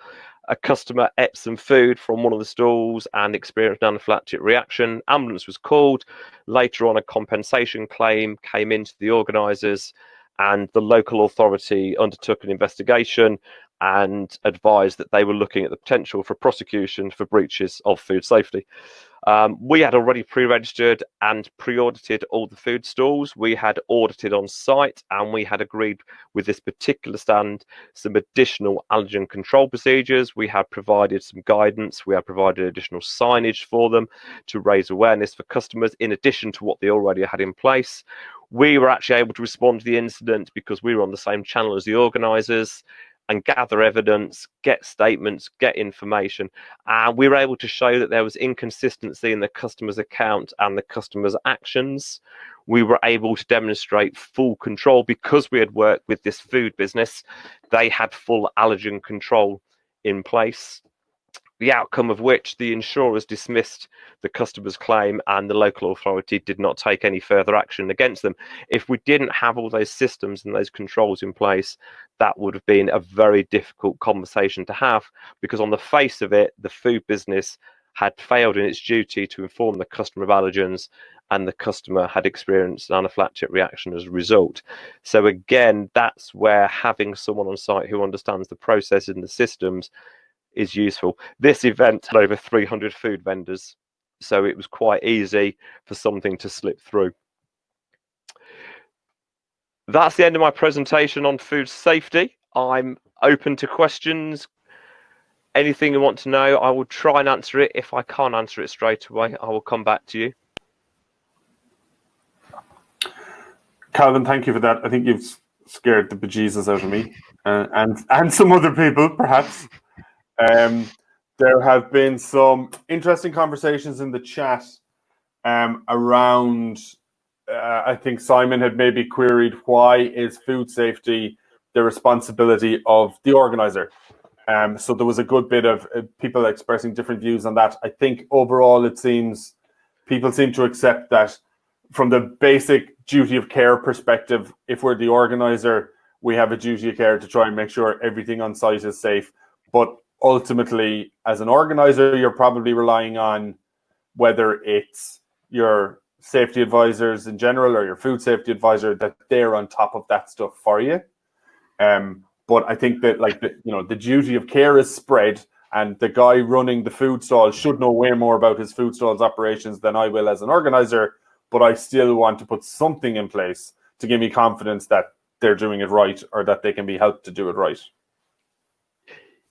A customer ate some food from one of the stalls and experienced an anaphylactic reaction. Ambulance was called. Later on, a compensation claim came into the organisers, and the local authority undertook an investigation and advised that they were looking at the potential for prosecution for breaches of food safety. We had already pre-registered and pre-audited all the food stalls. We had audited on site, and we had agreed with this particular stand some additional allergen control procedures. We had provided some guidance. We had provided additional signage for them to raise awareness for customers, in addition to what they already had in place. We were actually able to respond to the incident because we were on the same channel as the organisers and gather evidence, get statements, get information. And we were able to show that there was inconsistency in the customer's account and the customer's actions. We were able to demonstrate full control because we had worked with this food business. They had full allergen control in place. The outcome of which the insurers dismissed the customer's claim, and the local authority did not take any further action against them. If we didn't have all those systems and those controls in place, that would have been a very difficult conversation to have, because on the face of it, the food business had failed in its duty to inform the customer of allergens, and the customer had experienced an anaphylactic reaction as a result. So again, that's where having someone on site who understands the process and the systems is useful. This event had over 300 food vendors, so it was quite easy for something to slip through. That's the end of my presentation on food safety. I'm open to questions. Anything you want to know, I will try and answer it. If I can't answer it straight away, I will come back to you. Calvin, thank you for that. I think you've scared the bejesus out of me and some other people, perhaps. There have been some interesting conversations in the chat around, I think Simon had maybe queried, why is food safety the responsibility of the organizer? So there was a good bit of people expressing different views on that. I think overall it seems people seem to accept that from the basic duty of care perspective, if we're the organizer, we have a duty of care to try and make sure everything on site is safe. But ultimately, as an organizer, you're probably relying on whether it's your safety advisors in general or your food safety advisor, that they're on top of that stuff for you. But I think that, like, the duty of care is spread, and the guy running the food stall should know way more about his food stall's operations than I will as an organizer. But I still want to put something in place to give me confidence that they're doing it right, or that they can be helped to do it right.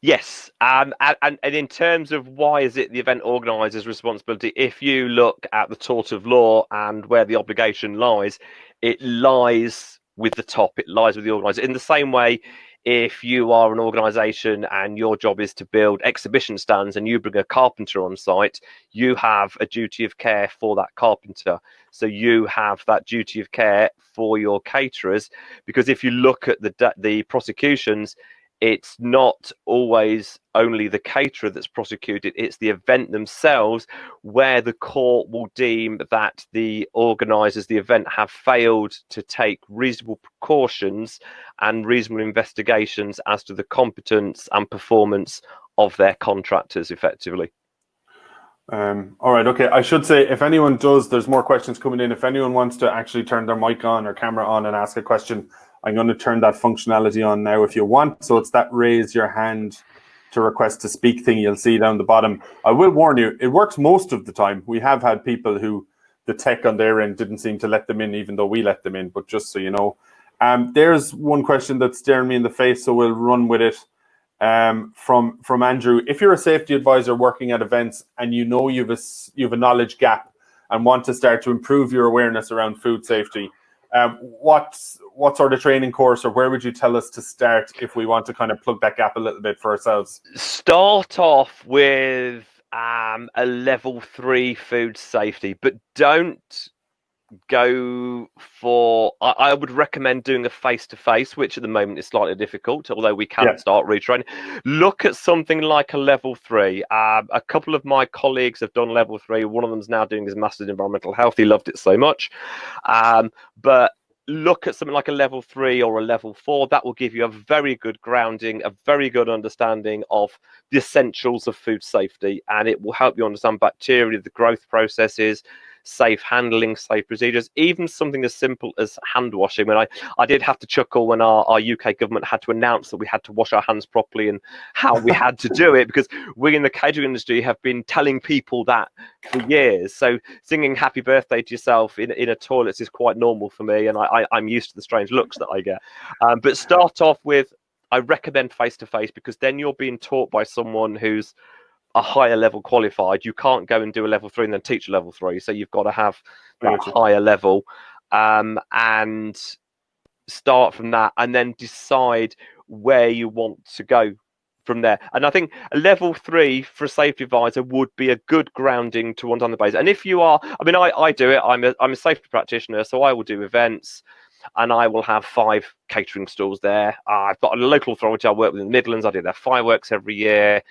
Yes, and in terms of why is it the event organiser's responsibility, if you look at the tort of law and where the obligation lies, it lies with the top, it lies with the organiser. In the same way, if you are an organisation and your job is to build exhibition stands and you bring a carpenter on site, you have a duty of care for that carpenter. So you have that duty of care for your caterers, because if you look at the prosecutions, it's not always only the caterer that's prosecuted, it's the event themselves, where the court will deem that the organisers of the event have failed to take reasonable precautions and reasonable investigations as to the competence and performance of their contractors effectively. All right, okay. I should say, if anyone does, there's more questions coming in. If anyone wants to actually turn their mic on or camera on and ask a question, I'm going to turn that functionality on now if you want. So it's that raise your hand to request to speak thing you'll see down the bottom. I will warn you, it works most of the time. We have had people who the tech on their end didn't seem to let them in, even though we let them in. But just so you know, there's one question that's staring me in the face, so we'll run with it. From Andrew: if you're a safety advisor working at events and you know you've a knowledge gap and want to start to improve your awareness around food safety, what sort of training course, or where would you tell us to start if we want to kind of plug that gap a little bit for ourselves? Start off with a level 3 food safety, but don't go for, I would recommend doing a face-to-face, which at the moment is slightly difficult, although we can start retraining. Look at something like a level 3. A couple of my colleagues have done level 3. One of them's now doing his master's in environmental health. He loved it so much. But look at something like a level 3 or a level 4. That will give you a very good grounding, a very good understanding of the essentials of food safety, and it will help you understand bacteria, the growth processes, safe handling, safe procedures, even something as simple as hand washing. When I did have to chuckle when our UK government had to announce that we had to wash our hands properly and how we had to do it, because we in the catering industry have been telling people that for years. So singing happy birthday to yourself in a toilet is quite normal for me, and I'm used to the strange looks that I get. But start off with, I recommend face-to-face, because then you're being taught by someone who's a higher level qualified. You can't go and do a level 3 and then teach a level 3. So you've got to have that higher level, and start from that, and then decide where you want to go from there. And I think a level 3 for a safety advisor would be a good grounding to understand the base. And if you are, I mean, I do it. I'm a safety practitioner, so I will do events, and I will have 5 catering stalls there. I've got a local authority I work with in the Midlands. I do their fireworks every year.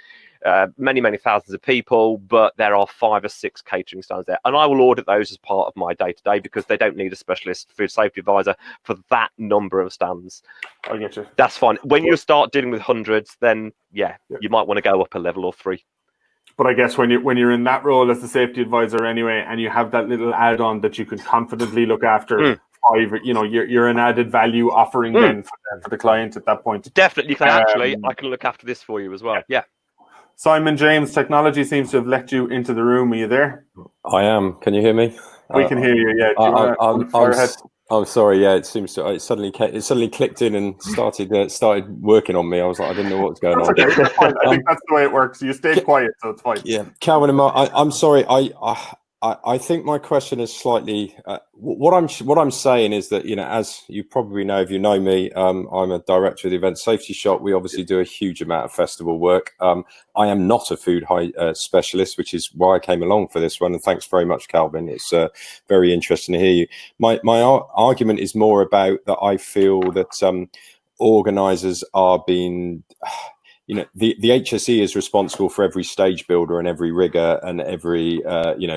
Many thousands of people, but there are 5 or 6 catering stands there, and I will audit those as part of my day-to-day, because they don't need a specialist food safety advisor for that number of stands. I get you. That's fine. When you start dealing with hundreds, then you might want to go up a level or 3. But I guess when you're in that role as the safety advisor anyway, and you have that little add-on that you can confidently look after 5, you're an added value offering then for the client at that point. Definitely, you can I can look after this for you as well. Yeah. Simon James, technology seems to have let you into the room. Are you there? I am. Can you hear me? We can hear you. Yeah. I'm sorry. Yeah, it seems to. It suddenly clicked in and started working on me. I was like, I didn't know what was going on. Okay, that's fine. I think that's the way it works. You stayed quiet, so it's fine. Yeah, Calvin and Mark, I'm sorry. I think my question is slightly. What I'm saying is that, as you probably know, if you know me, I'm a director of the Event Safety Shop. We obviously do a huge amount of festival work. I am not a food specialist, which is why I came along for this one. And thanks very much, Calvin. It's very interesting to hear you. My argument is more about that I feel that organisers are being. The HSE is responsible for every stage builder and every rigger and every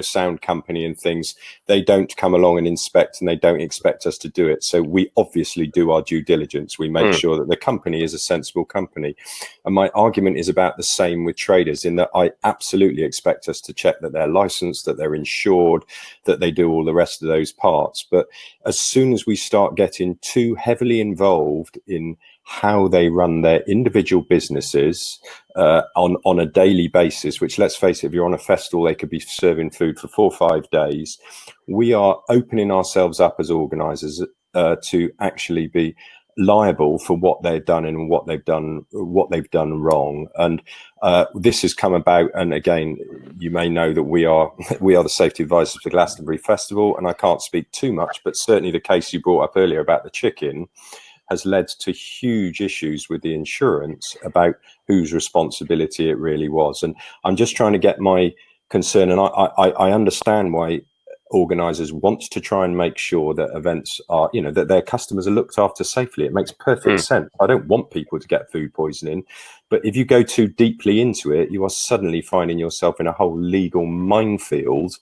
sound company and things. They don't come along and inspect, and they don't expect us to do it. So we obviously do our due diligence. We make sure that the company is a sensible company. And my argument is about the same with traders, in that I absolutely expect us to check that they're licensed, that they're insured, that they do all the rest of those parts. But as soon as we start getting too heavily involved in how they run their individual businesses on a daily basis, which, let's face it, if you're on a festival, they could be serving food for 4 or 5 days. We are opening ourselves up as organisers to actually be liable for what they've done and what they've done wrong. And this has come about, and again, you may know that we are the safety advisors for Glastonbury Festival, and I can't speak too much, but certainly the case you brought up earlier about the chicken has led to huge issues with the insurance about whose responsibility it really was. And I'm just trying to get my concern, and I understand why organisers want to try and make sure that events are, that their customers are looked after safely. It makes perfect sense. I don't want people to get food poisoning, but if you go too deeply into it, you are suddenly finding yourself in a whole legal minefield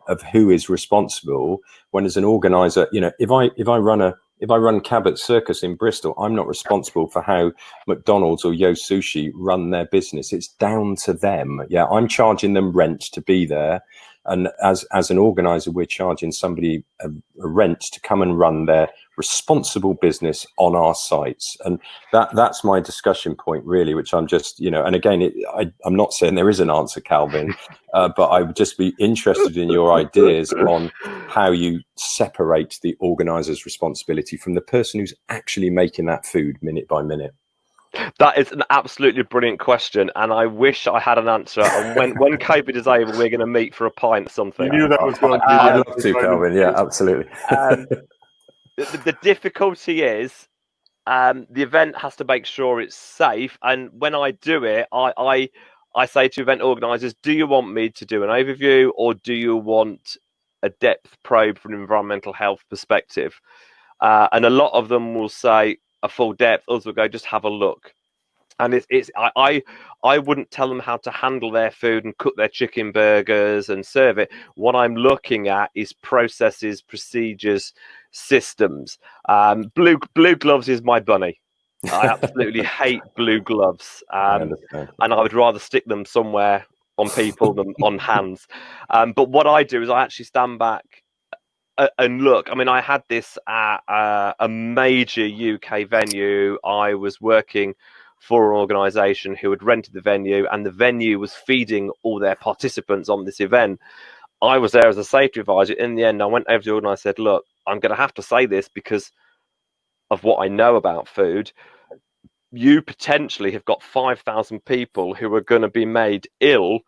of who is responsible. When, as an organizer, if I run if I run Cabot Circus in Bristol, I'm not responsible for how McDonald's or Yo Sushi run their business. It's down to them. Yeah, I'm charging them rent to be there. And as an organizer, we're charging somebody a rent to come and run their responsible business on our sites. And that's my discussion point, really, which I'm just, and again, I'm not saying there is an answer, Calvin, but I would just be interested in your ideas on how you separate the organizer's responsibility from the person who's actually making that food minute by minute. That is an absolutely brilliant question, and I wish I had an answer. And when COVID is over, we're going to meet for a pint or something. You knew that was going to be. I'd love to, Calvin. Yeah, absolutely. The difficulty is the event has to make sure it's safe. And when I do it, I say to event organisers, do you want me to do an overview, or do you want a depth probe from an environmental health perspective? And a lot of them will say a full depth, others will go, just have a look. And I wouldn't tell them how to handle their food and cook their chicken burgers and serve it. What I'm looking at is processes, procedures, systems. Blue gloves is my bunny. I absolutely hate blue gloves, and I would rather stick them somewhere on people than on hands. But what I do is I actually stand back and look. I mean, I had this at a major UK venue. I was working for an organisation who had rented the venue, and the venue was feeding all their participants on this event. I was there as a safety advisor. In the end, I went over to the organiser and I said, look, I'm going to have to say this because of what I know about food. You potentially have got 5,000 people who are going to be made ill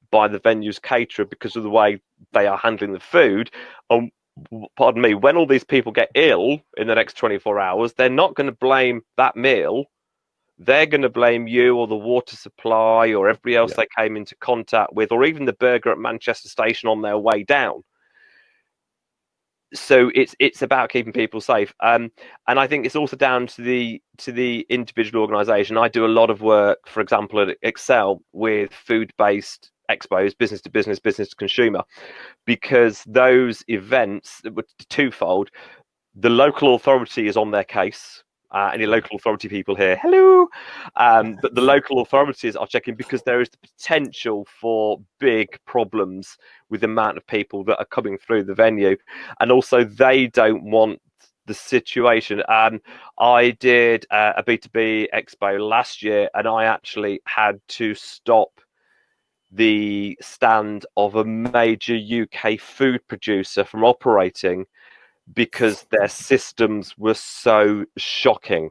by the venue's caterer because of the way they are handling the food. Pardon me, when all these people get ill in the next 24 hours, they're not going to blame that meal. They're going to blame you or the water supply or everybody else they came into contact with, or even the burger at Manchester Station on their way down. So it's about keeping people safe, and I think it's also down to the individual organisation. I do a lot of work, for example, at Excel with food-based expos, business to business, business to consumer, because those events were twofold. The local authority is on their case. Any local authority people here, hello. But the local authorities are checking because there is the potential for big problems with the amount of people that are coming through the venue. And also they don't want the situation. I did a B2B expo last year, and I actually had to stop the stand of a major UK food producer from operating because their systems were so shocking.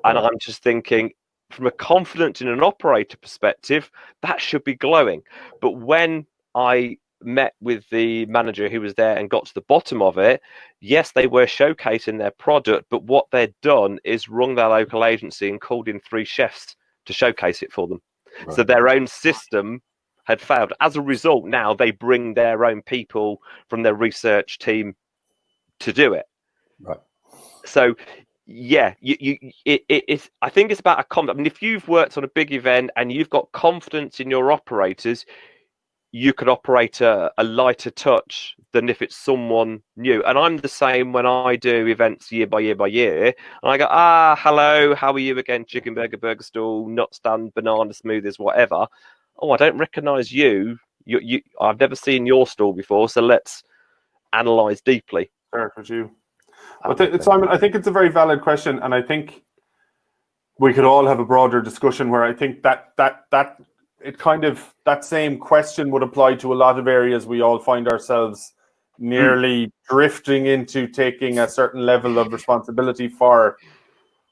And I'm just thinking, from a confidence in an operator perspective, that should be glowing. But when I met with the manager who was there and got to the bottom of it, yes, they were showcasing their product, but what they'd done is rung their local agency and called in 3 chefs to showcase it for them. Right. So their own system had failed. As a result, now they bring their own people from their research team to do it. Right. So yeah, it's, I think it's about a confidence. I mean, if you've worked on a big event and you've got confidence in your operators, you could operate a lighter touch than if it's someone new. And I'm the same when I do events year by year by year. And I go, hello, how are you again? Chicken burger, burger stall, nut stand, banana smoothies, whatever. Oh, I don't recognise you. I've never seen your stall before, so let's analyse deeply. With you. Simon, I think it's a very valid question, and I think we could all have a broader discussion where I think that it kind of, that same question would apply to a lot of areas we all find ourselves nearly drifting into taking a certain level of responsibility for,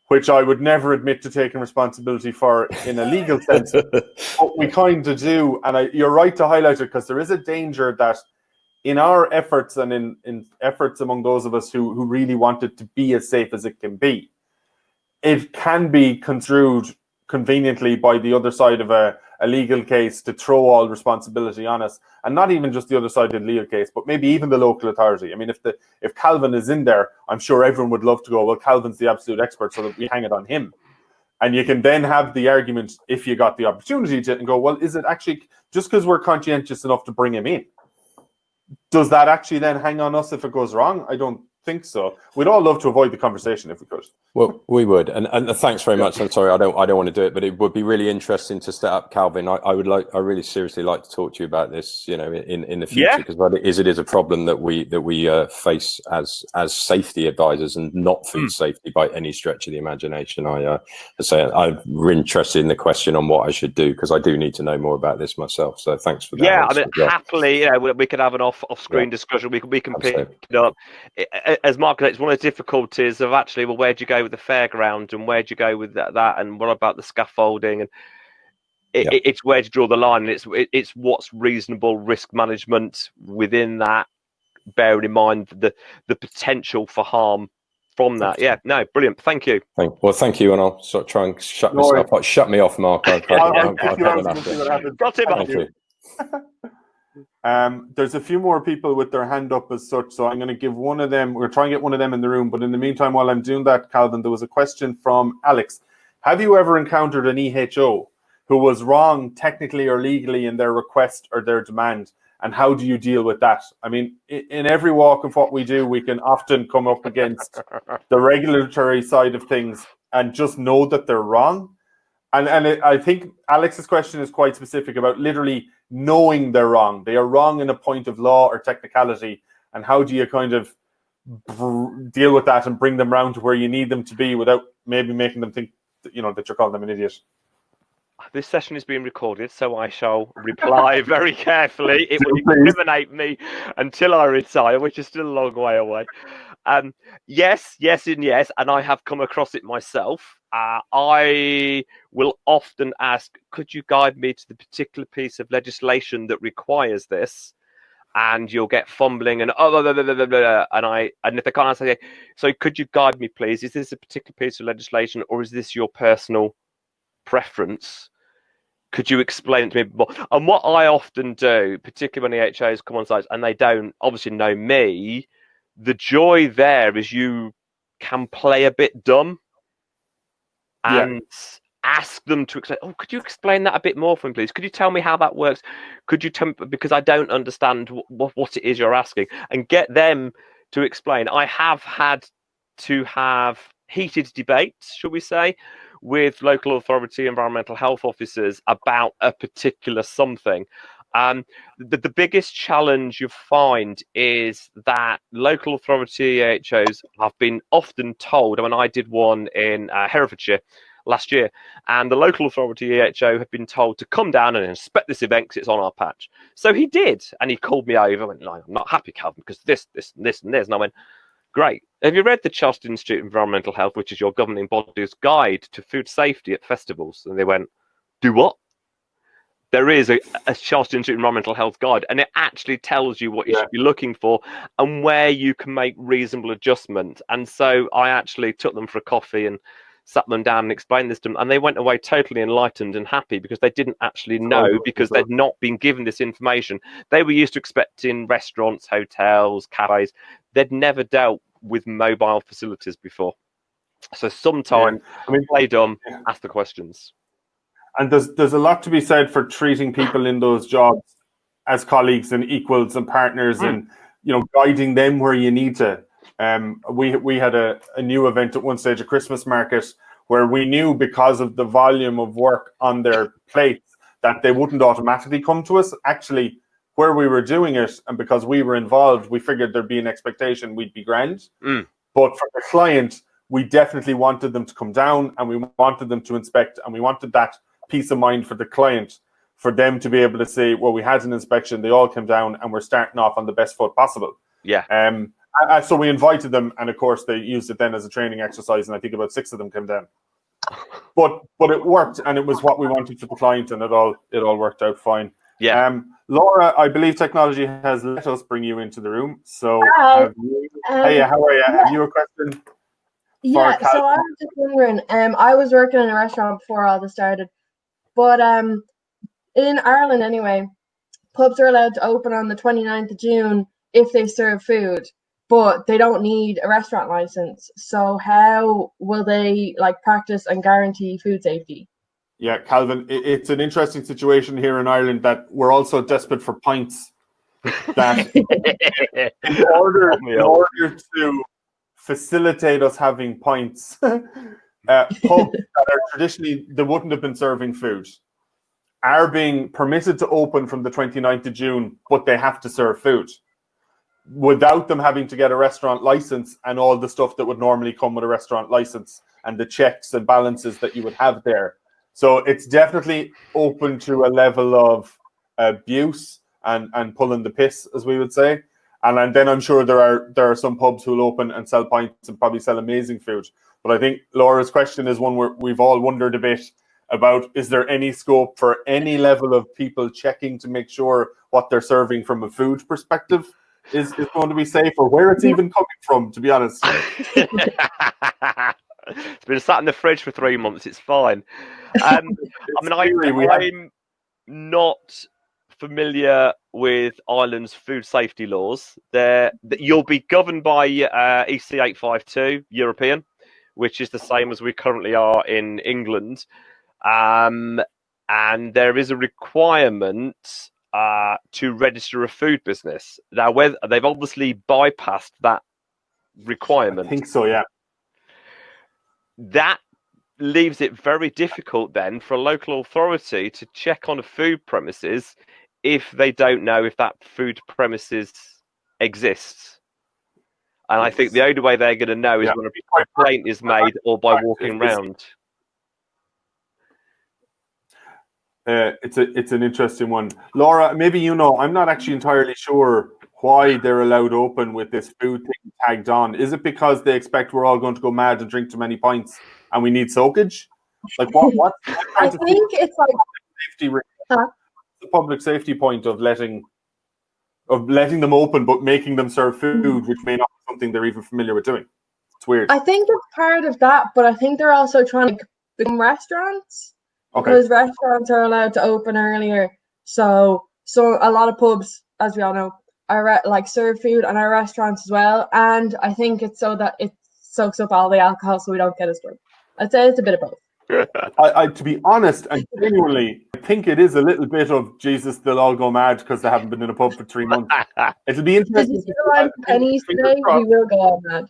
which I would never admit to taking responsibility for in a legal sense, but we kind of do. And you're right to highlight it, because there is a danger that in our efforts and in efforts among those of us who really want it to be as safe as it can be, it can be construed conveniently by the other side of a legal case to throw all responsibility on us. And not even just the other side of the legal case, but maybe even the local authority. I mean, if Calvin is in there, I'm sure everyone would love to go, well, Calvin's the absolute expert, so that we hang it on him. And you can then have the argument, if you got the opportunity to, and go, well, is it actually, just because we're conscientious enough to bring him in, does that actually then hang on us if it goes wrong? I don't think so. We'd all love to avoid the conversation if we could. Well, we would, and thanks very much. I'm sorry, I don't want to do it, but it would be really interesting to set up, Calvin. I really seriously like to talk to you about this, you know, in the future, because it is a problem that we face as safety advisors, and not food safety by any stretch of the imagination. I'm interested in the question on what I should do, because I do need to know more about this myself. So thanks for that. Yeah, I mean, happily, you know, we could have an off-screen discussion. We can pick it up. As marketing, it's one of the difficulties of actually, well, where do you go with the fairground, and where do you go with that, and what about the scaffolding, and it's where to draw the line, and it's what's reasonable risk management within that, bearing in mind the potential for harm from that. Yeah, no, brilliant. Thank you. Thank you, and I'll sort of try and shut me off, Mark. Got it, Thank you. There's a few more people with their hand up as such, so I'm going to give one of them. We're trying to get one of them in the room, but in the meantime, while I'm doing that, Calvin, there was a question from Alex. Have you ever encountered an EHO who was wrong technically or legally in their request or their demand, and how do you deal with that? I mean, in every walk of what we do, we can often come up against the regulatory side of things and just know that they're wrong. And I think Alex's question is quite specific about literally knowing they're wrong. They are wrong in a point of law or technicality. And how do you kind of deal with that and bring them round to where you need them to be without maybe making them think, that, you know, that you're calling them an idiot? This session is being recorded, so I shall reply very carefully. It will incriminate me until I retire, which is still a long way away. Yes, and I have come across it myself. I will often ask, could you guide me to the particular piece of legislation that requires this? And you'll get fumbling and and if they can't answer, so could you guide me, please? Is this a particular piece of legislation, or is this your personal preference? Could you explain it to me more? And what I often do, particularly when EHOs come on site and they don't obviously know me, the joy there is you can play a bit dumb and ask them to explain. Oh, could you explain that a bit more for me, please? Could you tell me how that works? Could you tell me, because I don't understand what it is you're asking, and get them to explain. I have had to have heated debates, shall we say, with local authority environmental health officers about a particular something. The biggest challenge you find is that local authority EHOs have been often told. I mean, I did one in Herefordshire last year, and the local authority EHO had been told to come down and inspect this event because it's on our patch. So he did, and he called me over and went, no, I'm not happy, Calvin, because this, and this. And I went, great. Have you read the Chartered Institute of Environmental Health, which is your governing body's guide to food safety at festivals? And they went, do what? There is a Chartered Institute of Environmental Health guide, and it actually tells you what you should be looking for and where you can make reasonable adjustment. And so I actually took them for a coffee and sat them down and explained this to them, and they went away totally enlightened and happy, because they didn't actually know, because they'd not been given this information. They were used to expecting restaurants, hotels, cafes. They'd never dealt with mobile facilities before. So sometimes, play dumb, ask the questions. And there's a lot to be said for treating people in those jobs as colleagues and equals and partners, and, you know, guiding them where you need to. We had a new event at one stage, a Christmas market, where we knew, because of the volume of work on their plates, that they wouldn't automatically come to us. Actually, where we were doing it, and because we were involved, we figured there'd be an expectation we'd be grand. But for the client, we definitely wanted them to come down, and we wanted them to inspect, and we wanted that peace of mind for the client, for them to be able to say, well, we had an inspection, they all came down, and we're starting off on the best foot possible. So we invited them, and of course they used it then as a training exercise, and I think about 6 of them came down. But it worked, and it was what we wanted for the client, and it all worked out fine. Laura, I believe technology has let us bring you into the room. So, hi. Hey, how are you? Have you a question? Yeah, so I was just wondering. I was working in a restaurant before all this started, but in Ireland anyway, pubs are allowed to open on the 29th of June if they serve food, but they don't need a restaurant license. So how will they practice and guarantee food safety? Yeah, Calvin, it's an interesting situation here in Ireland that we're also desperate for pints. That in order to facilitate us having pints, pubs that are traditionally, they wouldn't have been serving food, are being permitted to open from the 29th of June, but they have to serve food without them having to get a restaurant license and all the stuff that would normally come with a restaurant license and the checks and balances that you would have there. So it's definitely open to a level of abuse and pulling the piss, as we would say. And then I'm sure there are some pubs who will open and sell pints and probably sell amazing food. But I think Laura's question is one where we've all wondered a bit about, is there any scope for any level of people checking to make sure what they're serving from a food perspective is going to be safe, or where it's even coming from, to be honest. It's been sat in the fridge for 3 months. It's fine. I'm not familiar with Ireland's food safety laws. You'll be governed by EC 852 European, which is the same as we currently are in England. And there is a requirement to register a food business. Now, whether they've obviously bypassed that requirement. I think so, yeah. That leaves it very difficult then for a local authority to check on a food premises if they don't know if that food premises exists. And I think the only way they're going to know is when a complaint is made or by walking around. It's an interesting one. Laura, maybe you know, I'm not actually entirely sure why they're allowed open with this food thing tagged on. Is it because they expect we're all going to go mad and drink too many pints and we need soakage? Like what? I think it's like the public safety point of letting them open but making them serve food, which may not be something they're even familiar with doing. It's weird. I think it's part of that, but I think they're also trying to become restaurants. Okay. Because restaurants are allowed to open earlier, so a lot of pubs, as we all know, are serve food and our restaurants as well. And I think it's so that it soaks up all the alcohol, so we don't get as drunk. I'd say it's a bit of both. I to be honest and genuinely, I think it is a little bit of Jesus. They'll all go mad because they haven't been in a pub for 3 months. It'll be interesting. Did you see the line pennies today? We will go on mad.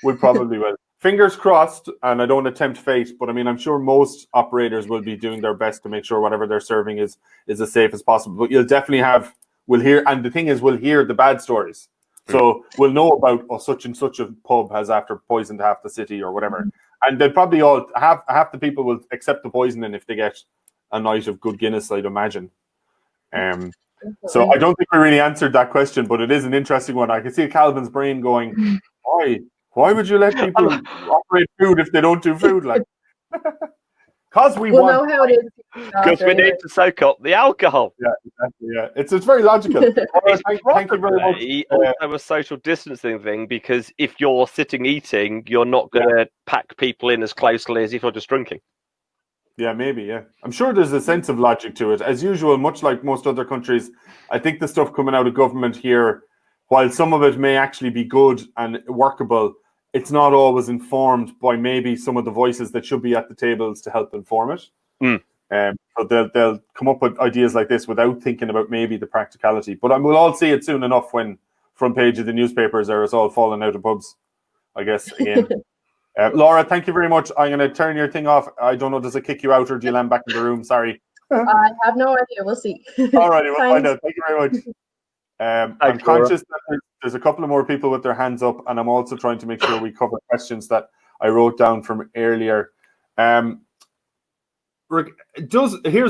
We probably will. Fingers crossed, and I don't want to tempt fate, but I mean, I'm sure most operators will be doing their best to make sure whatever they're serving is as safe as possible. But you'll definitely we'll hear, and the thing is, we'll hear the bad stories. So we'll know about, such and such a pub has after poisoned half the city or whatever. And they'll probably all, half the people will accept the poisoning if they get a night of good Guinness, I'd imagine. So I don't think we really answered that question, but it is an interesting one. I can see Calvin's brain going, why would you let people operate food if they don't do food? Like, because we want. Know how it is. Because we need to soak up the alcohol. Yeah, exactly. Yeah, it's very logical. Thank you very much. Also a social distancing thing, because if you're sitting eating, you're not going to pack people in as closely as if you're just drinking. Yeah, maybe. Yeah, I'm sure there's a sense of logic to it. As usual, much like most other countries, I think the stuff coming out of government here, while some of it may actually be good and workable, it's not always informed by maybe some of the voices that should be at the tables to help inform it. So they'll come up with ideas like this without thinking about maybe the practicality. But we'll all see it soon enough when front page of the newspapers are us all falling out of pubs, I guess, again. Laura, thank you very much. I'm going to turn your thing off. I don't know, does it kick you out or do you land back in the room? Sorry. I have no idea. We'll see. All righty, we'll find out. Thank you very much. I'm conscious that there's a couple of more people with their hands up, and I'm also trying to make sure we cover questions that I wrote down from earlier. Here's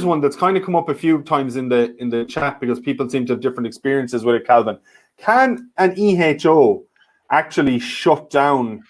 one that's kind of come up a few times in the chat because people seem to have different experiences with it, Calvin. Can an EHO actually shut down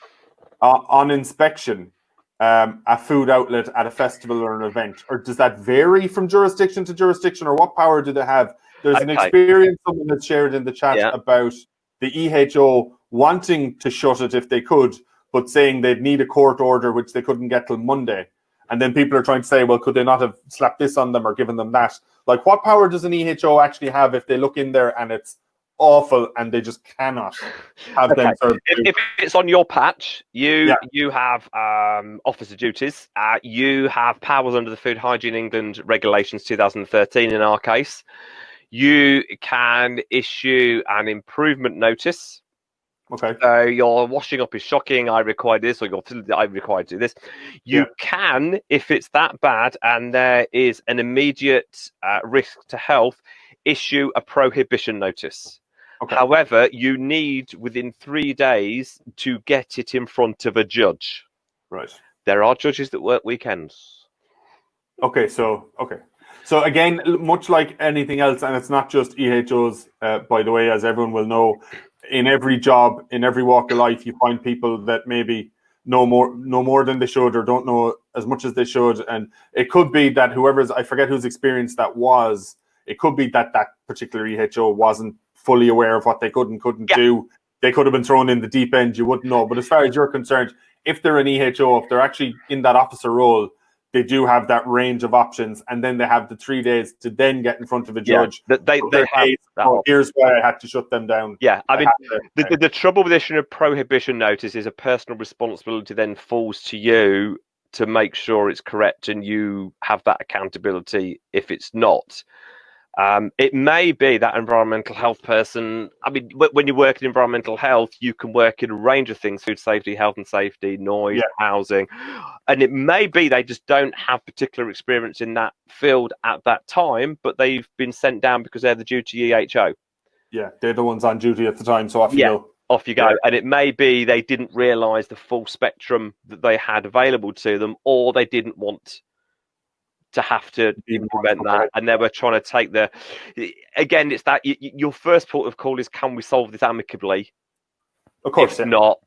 on inspection a food outlet at a festival or an event, or does that vary from jurisdiction to jurisdiction, or what power do they have? There's an experience someone has shared in the chat about the EHO wanting to shut it if they could, but saying they'd need a court order, which they couldn't get till Monday. And then people are trying to say, well, could they not have slapped this on them or given them that? Like, what power does an EHO actually have if they look in there and it's awful and they just cannot have them served? If it's on your patch, you have officer duties. You have powers under the Food Hygiene England Regulations 2013 in our case. You can issue an improvement notice Okay. So your washing up is shocking, I require this, or your I require to do this. You can, if it's that bad and there is an immediate risk to health, issue a prohibition notice. Okay. However, you need within 3 days to get it in front of a judge. Right. There are judges that work weekends. Okay. So again, much like anything else, and it's not just EHOs, by the way, as everyone will know, in every job, in every walk of life, you find people that maybe know more than they should, or don't know as much as they should. And it could be that I forget whose experience that was. It could be that particular EHO wasn't fully aware of what they could and couldn't do. They could have been thrown in the deep end. You wouldn't know. But as far as you're concerned, if they're an EHO, if they're actually in that officer role, they do have that range of options, and then they have the 3 days to then get in front of a judge. They have here's why I had to shut them down. Yeah, I mean, the trouble with issuing a prohibition notice is a personal responsibility then falls to you to make sure it's correct, and you have that accountability if it's not. It may be that environmental health person. I mean, when you work in environmental health, you can work in a range of things: food safety, health and safety, noise, housing, and it may be they just don't have particular experience in that field at that time, but they've been sent down because they're the duty EHO. Yeah, they're the ones on duty at the time, so off you go. Off you go. Yeah. And it may be they didn't realise the full spectrum that they had available to them, or they didn't want to have to implement that, and they were trying to take again, it's that your first port of call is, can we solve this amicably? Of course. If not,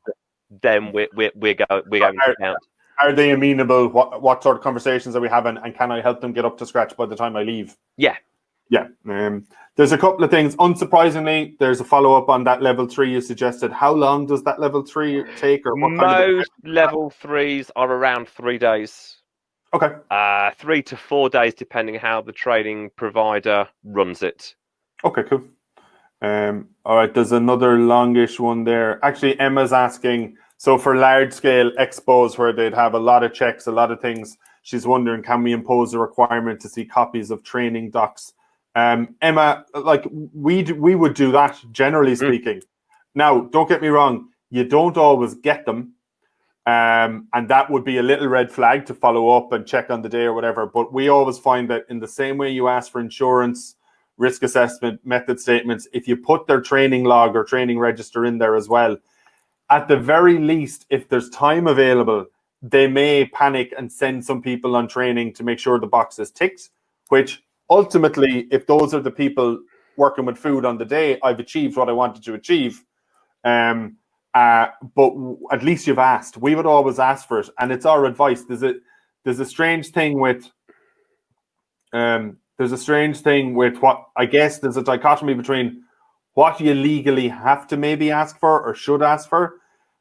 then we're going to count. Are they amenable? What sort of conversations are we having, and can I help them get up to scratch by the time I leave? Yeah. There's a couple of things. Unsurprisingly, there's a follow-up on that level 3 you suggested. How long does that level 3 take? Or what most level 3s are around 3 days. Okay. 3 to 4 days, depending how the training provider runs it. Okay, cool. All right, there's another longish one there. Actually, Emma's asking, so for large-scale expos where they'd have a lot of checks, a lot of things, she's wondering, can we impose a requirement to see copies of training docs? Emma, like we would do that, generally speaking. Now, don't get me wrong, you don't always get them. And that would be a little red flag to follow up and check on the day or whatever. But we always find that in the same way you ask for insurance, risk assessment, method statements, if you put their training log or training register in there as well, at the very least, if there's time available, they may panic and send some people on training to make sure the box is ticked, which ultimately, if those are the people working with food on the day, I've achieved what I wanted to achieve. But at least you've asked. We would always ask for it, and it's our advice. There's a strange thing with what, I guess there's a dichotomy between what you legally have to maybe ask for or should ask for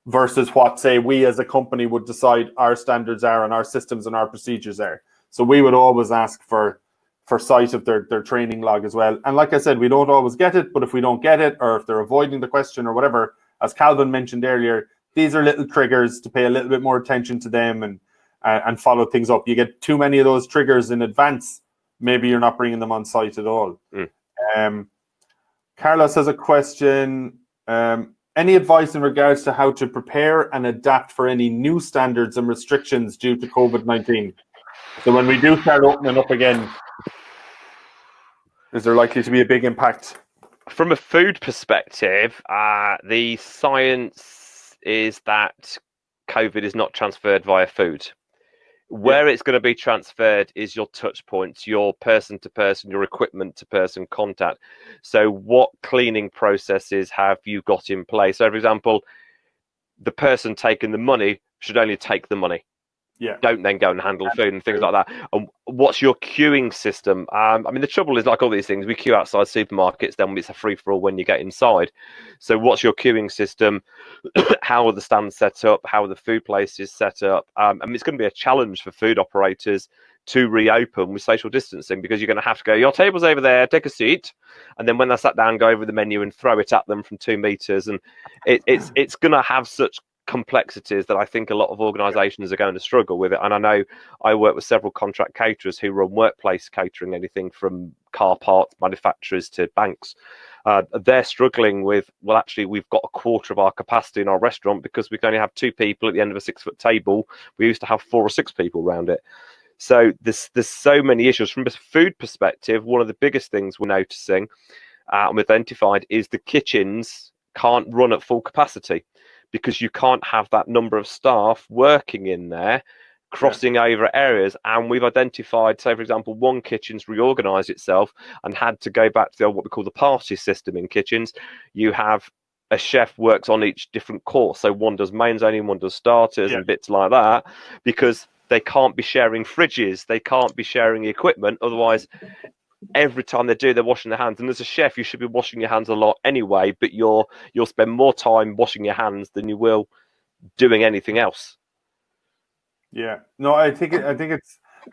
versus what, say, we as a company would decide our standards are and our systems and our procedures are. So we would always ask for sight of their training log as well. And like I said, we don't always get it, but if we don't get it, or if they're avoiding the question or whatever, as Calvin mentioned earlier, these are little triggers to pay a little bit more attention to them and follow things up. You get too many of those triggers in advance, maybe you're not bringing them on site at all. Carlos has a question. Any advice in regards to how to prepare and adapt for any new standards and restrictions due to COVID-19? So when we do start opening up again, is there likely to be a big impact? From a food perspective, the science is that COVID is not transferred via food. Where it's going to be transferred is your touch points, your person-to-person, your equipment-to-person contact. So what cleaning processes have you got in place? So, for example, the person taking the money should only take the money. Yeah. Don't then go and handle food and things like that. And what's your queuing system? I mean, the trouble is, like all these things, we queue outside supermarkets, then it's a free-for-all when you get inside. So what's your queuing system? How are the stands set up? How are the food places set up? I mean, it's going to be a challenge for food operators to reopen with social distancing, because you're going to have to go, your table's over there, take a seat. And then when they're sat down, go over the menu and throw it at them from 2 meters. And it's going to have such complexities that I think a lot of organisations are going to struggle with it. And I know I work with several contract caterers who run workplace catering, anything from car parts manufacturers to banks. They're struggling with, well, actually, we've got a quarter of our capacity in our restaurant because we can only have 2 people at the end of a 6-foot table. We used to have 4 or 6 people around it. So there's so many issues. From a food perspective, one of the biggest things we're noticing and we've identified is the kitchens can't run at full capacity because you can't have that number of staff working in there, crossing over areas. And we've identified, say, for example, one kitchen's reorganised itself and had to go back to what we call the party system in kitchens. You have a chef works on each different course. So one does mains only, one does starters and bits like that, because they can't be sharing fridges. They can't be sharing equipment. Otherwise, every time they do, they're washing their hands. And as a chef, you should be washing your hands a lot anyway, but you'll spend more time washing your hands than you will doing anything else. Yeah, no, I think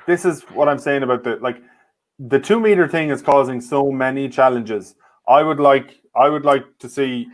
this is what I'm saying about the 2 meter thing is causing so many challenges. I would like to see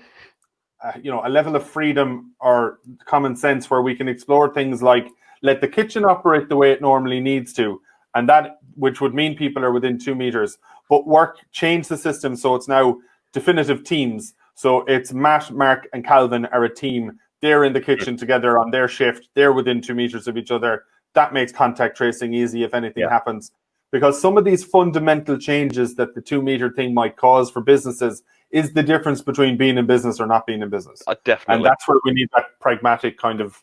a level of freedom or common sense where we can explore things like let the kitchen operate the way it normally needs to, and that which would mean people are within 2 meters, but change the system so it's now definitive teams. So it's Matt, Mark, and Calvin are a team. They're in the kitchen together on their shift. They're within 2 meters of each other. That makes contact tracing easy if anything happens. Because some of these fundamental changes that the 2 meter thing might cause for businesses is the difference between being in business or not being in business. Definitely. And that's where we need that pragmatic kind of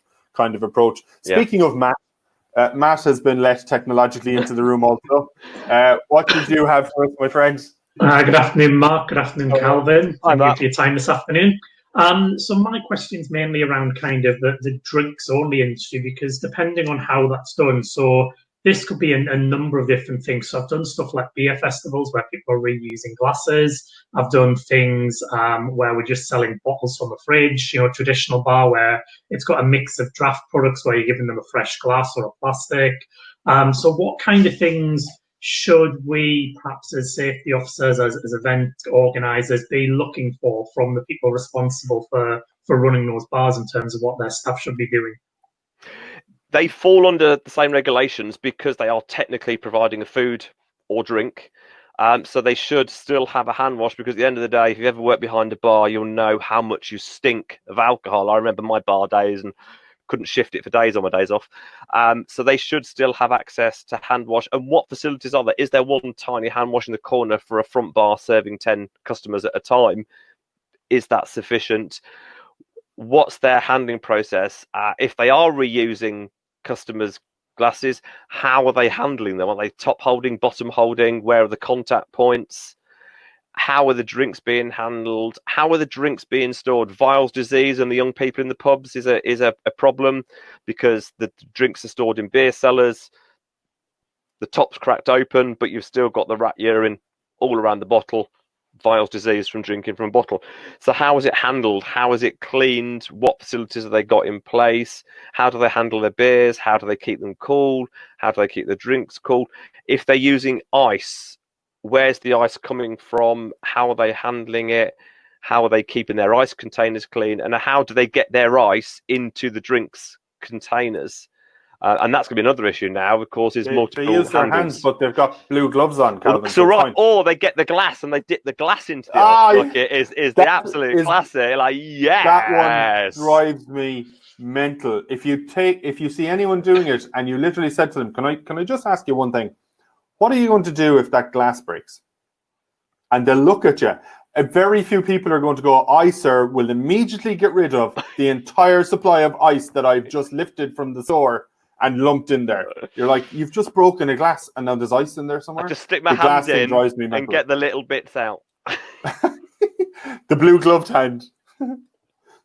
approach. Speaking of Matt, Matt has been let technologically into the room also. What did you have for us, my friends? Good afternoon, Mark. Good afternoon, Calvin. Hi, Thank you for your time this afternoon. So my question's mainly around kind of the drinks only industry, because depending on how that's done, so this could be a number of different things. So I've done stuff like beer festivals where people are reusing glasses. I've done things where we're just selling bottles from the fridge, traditional bar where it's got a mix of draft products where you're giving them a fresh glass or a plastic. So what kind of things should we, perhaps as safety officers, as event organisers, be looking for from the people responsible for running those bars in terms of what their staff should be doing? They fall under the same regulations because they are technically providing a food or drink. So they should still have a hand wash, because at the end of the day, if you've ever worked behind a bar, you'll know how much you stink of alcohol. I remember my bar days and couldn't shift it for days on my days off. So they should still have access to hand wash. And what facilities are there? Is there one tiny hand wash in the corner for a front bar serving 10 customers at a time? Is that sufficient? What's their handling process? If they are reusing customers' glasses, how are they handling them? Are they top holding, bottom holding? Where are the contact points? How are the drinks being handled? How are the drinks being stored? Vials disease and the young people in the pubs is a problem, because the drinks are stored in beer cellars. The top's cracked open, but you've still got the rat urine all around the bottle. Vials disease from drinking from a bottle. So how is it handled? How is it cleaned? What facilities have they got in place? How do they handle their beers? How do they keep them cool? How do they keep the drinks cool? If they're using ice, where's the ice coming from? How are they handling it? How are they keeping their ice containers clean? And how do they get their ice into the drinks containers? And that's going to be another issue now, of course, is multiple They use their handles. hands, but they've got blue gloves on, Calvin. So right, or they get the glass and they dip the glass into the ice bucket is the absolute classic. Like, yes. That one drives me mental. If you see anyone doing it and you literally said to them, can I just ask you one thing? What are you going to do if that glass breaks? And they'll look at you. Very few people are going to go, I, sir, will immediately get rid of the entire supply of ice that I've just lifted from the store and lumped in there. You're like, you've just broken a glass and now there's ice in there somewhere. I just stick my hands in and get the little bits out. The blue gloved hand.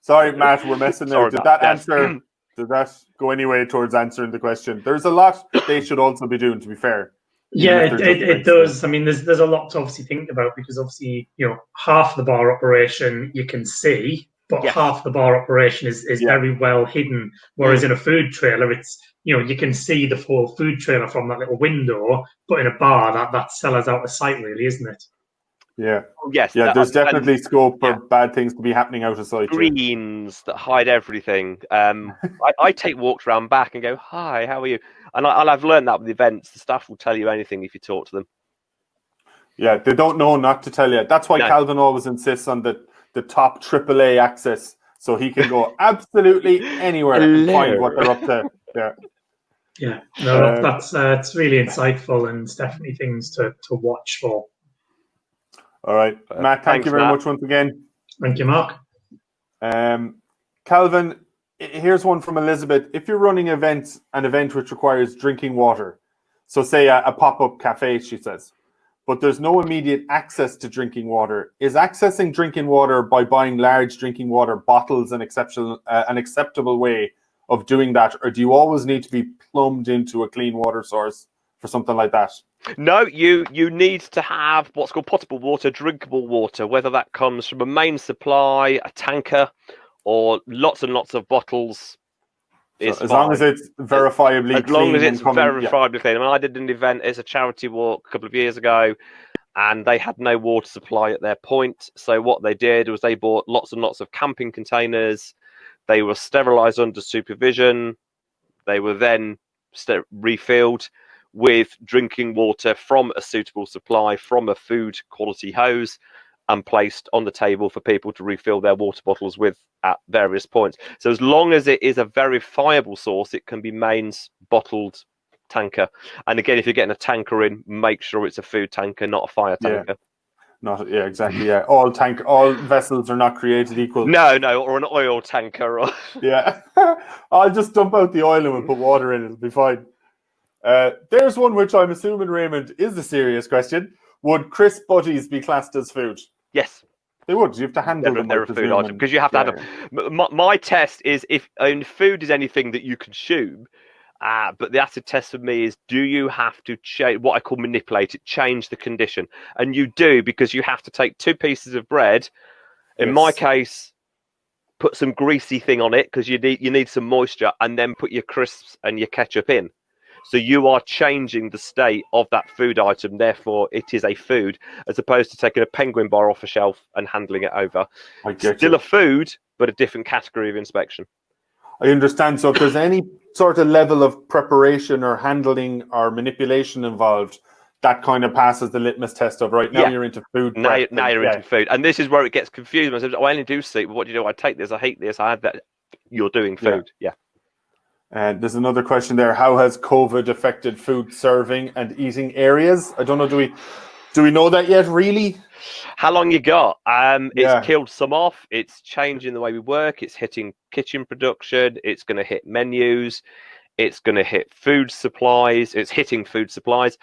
Sorry, Matt, we're messing there. Did that go anyway towards answering the question? There's a lot they should also be doing, to be fair. Yeah, it does. I mean, there's a lot to obviously think about, because obviously, half the bar operation you can see, but half the bar operation is very well hidden. Whereas in a food trailer, it's, you can see the full food trailer from that little window, but in a bar, that seller's out of sight, really, isn't it? Yeah. Yes. Yeah, there's and definitely scope for bad things to be happening out of sight. Screens that hide everything. I take walks around back and go, "Hi, how are you?" And I've learned that with events. The staff will tell you anything if you talk to them. Yeah, they don't know not to tell you. That's why Calvin always insists on the top AAA access, so he can go absolutely anywhere and find what they're up to. Yeah. Yeah, no, that's it's really insightful, and it's definitely things to watch for. All right, Matt, thank you very much once again. Thank you, Mark. Calvin, here's one from Elizabeth. If you're running an event which requires drinking water, so say a pop-up cafe, she says, but there's no immediate access to drinking water, is accessing drinking water by buying large drinking water bottles an acceptable way of doing that, or do you always need to be plumbed into a clean water source for something like that? No, you need to have what's called potable water, drinkable water, whether that comes from a main supply, a tanker, or lots and lots of bottles. So as long as it's verifiably clean. As long as it's verifiably clean. I mean, I did an event as a charity walk a couple of years ago, and they had no water supply at their point. So what they did was they bought lots and lots of camping containers. They were sterilised under supervision. They were then refilled with drinking water from a suitable supply from a food quality hose and placed on the table for people to refill their water bottles with at various points. So as long as it is a verifiable source, it can be mains, bottled, tanker. And again, if you're getting a tanker in, make sure it's a food tanker, not a fire tanker. Exactly. Yeah, all vessels are not created equal. No, or an oil tanker. Yeah, I'll just dump out the oil and we'll put water in. It'll be fine. There's one which I'm assuming, Raymond, is a serious question. Would crisp buddies be classed as food? Yes. They would. You have to handle them. They're a food item because you have to have them. My test is if food is anything that you consume, but the acid test for me is, do you have to change what I call manipulate it, change the condition? And you do, because you have to take 2 pieces of bread. In my case, put some greasy thing on it because you need some moisture, and then put your crisps and your ketchup in. So you are changing the state of that food item. Therefore, it is a food, as opposed to taking a penguin bar off a shelf and handling it over. Still a food, but a different category of inspection. I understand. So if there's any sort of level of preparation or handling or manipulation involved, that kind of passes the litmus test of you're into food. Now you're into food. And this is where it gets confusing. I said, I only do sleep. What do you do? I take this. I hate this. I have that. You're doing food. Yeah. And there's another question there. How has COVID affected food serving and eating areas? I don't know. Do we know that yet, really? How long you got? It's killed some off. It's changing the way we work. It's hitting kitchen production. It's going to hit menus. It's going to hit food supplies. It's hitting food supplies.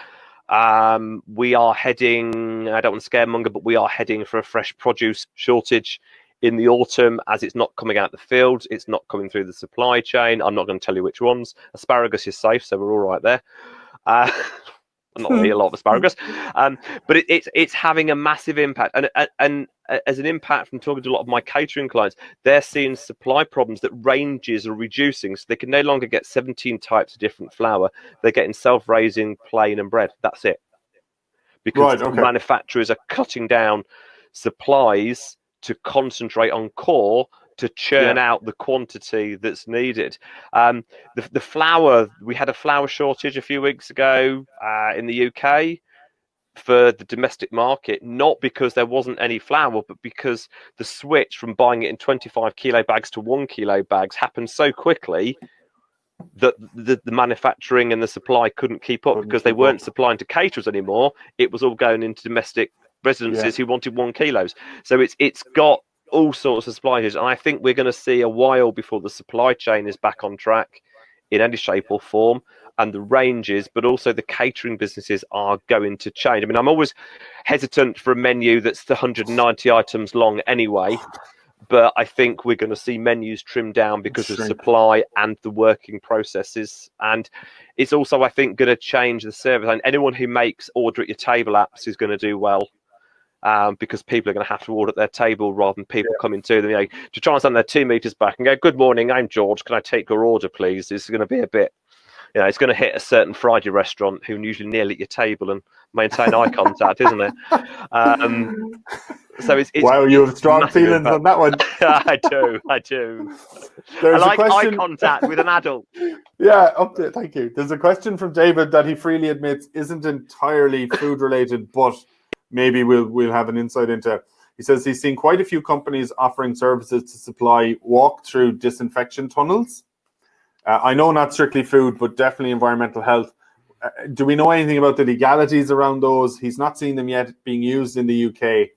We are heading, I don't want to scaremonger, but we are heading for a fresh produce shortage in the autumn, as it's not coming out the fields, it's not coming through the supply chain. I'm not going to tell you which ones. Asparagus is safe, so we're all right there. I'm not really a lot of asparagus, but it's having a massive impact. And as an impact from talking to a lot of my catering clients, they're seeing supply problems that ranges are reducing, so they can no longer get 17 types of different flour. They're getting self-raising, plain, and bread. That's it. Because manufacturers are cutting down supplies to concentrate on core to churn out the quantity that's needed. The flour, we had a flour shortage a few weeks ago in the UK for the domestic market, not because there wasn't any flour, but because the switch from buying it in 25 kilo bags to 1 kilo bags happened so quickly that the manufacturing and the supply couldn't keep up, because they weren't supplying to caterers anymore. It was all going into domestic residences who wanted 1 kilos. So it's got all sorts of supply issues, and I think we're going to see a while before the supply chain is back on track in any shape or form, and the ranges, but also the catering businesses are going to change. I mean, I'm always hesitant for a menu that's 190 items long anyway, but I think we're going to see menus trimmed down because of supply and the working processes. And it's also, I think, going to change the service. And anyone who makes order at your table apps is going to do well. Because people are going to have to order at their table rather than people coming to them, to try and stand there 2 meters back and go, "Good morning, I'm George. Can I take your order, please?" This is going to be a bit You know, it's going to hit a certain Friday restaurant who usually kneel at your table and maintain eye contact, isn't it? So it's wow, you have strong massive feelings impact. on that one. I do. There's I like a question. eye contact with an adult. Yeah, thank you. There's a question from David that he freely admits isn't entirely food related, but maybe we'll have an insight into. He says he's seen quite a few companies offering services to supply walk-through disinfection tunnels. I know not strictly food, but definitely environmental health. Do we know anything about the legalities around those? He's not seen them yet being used in the UK.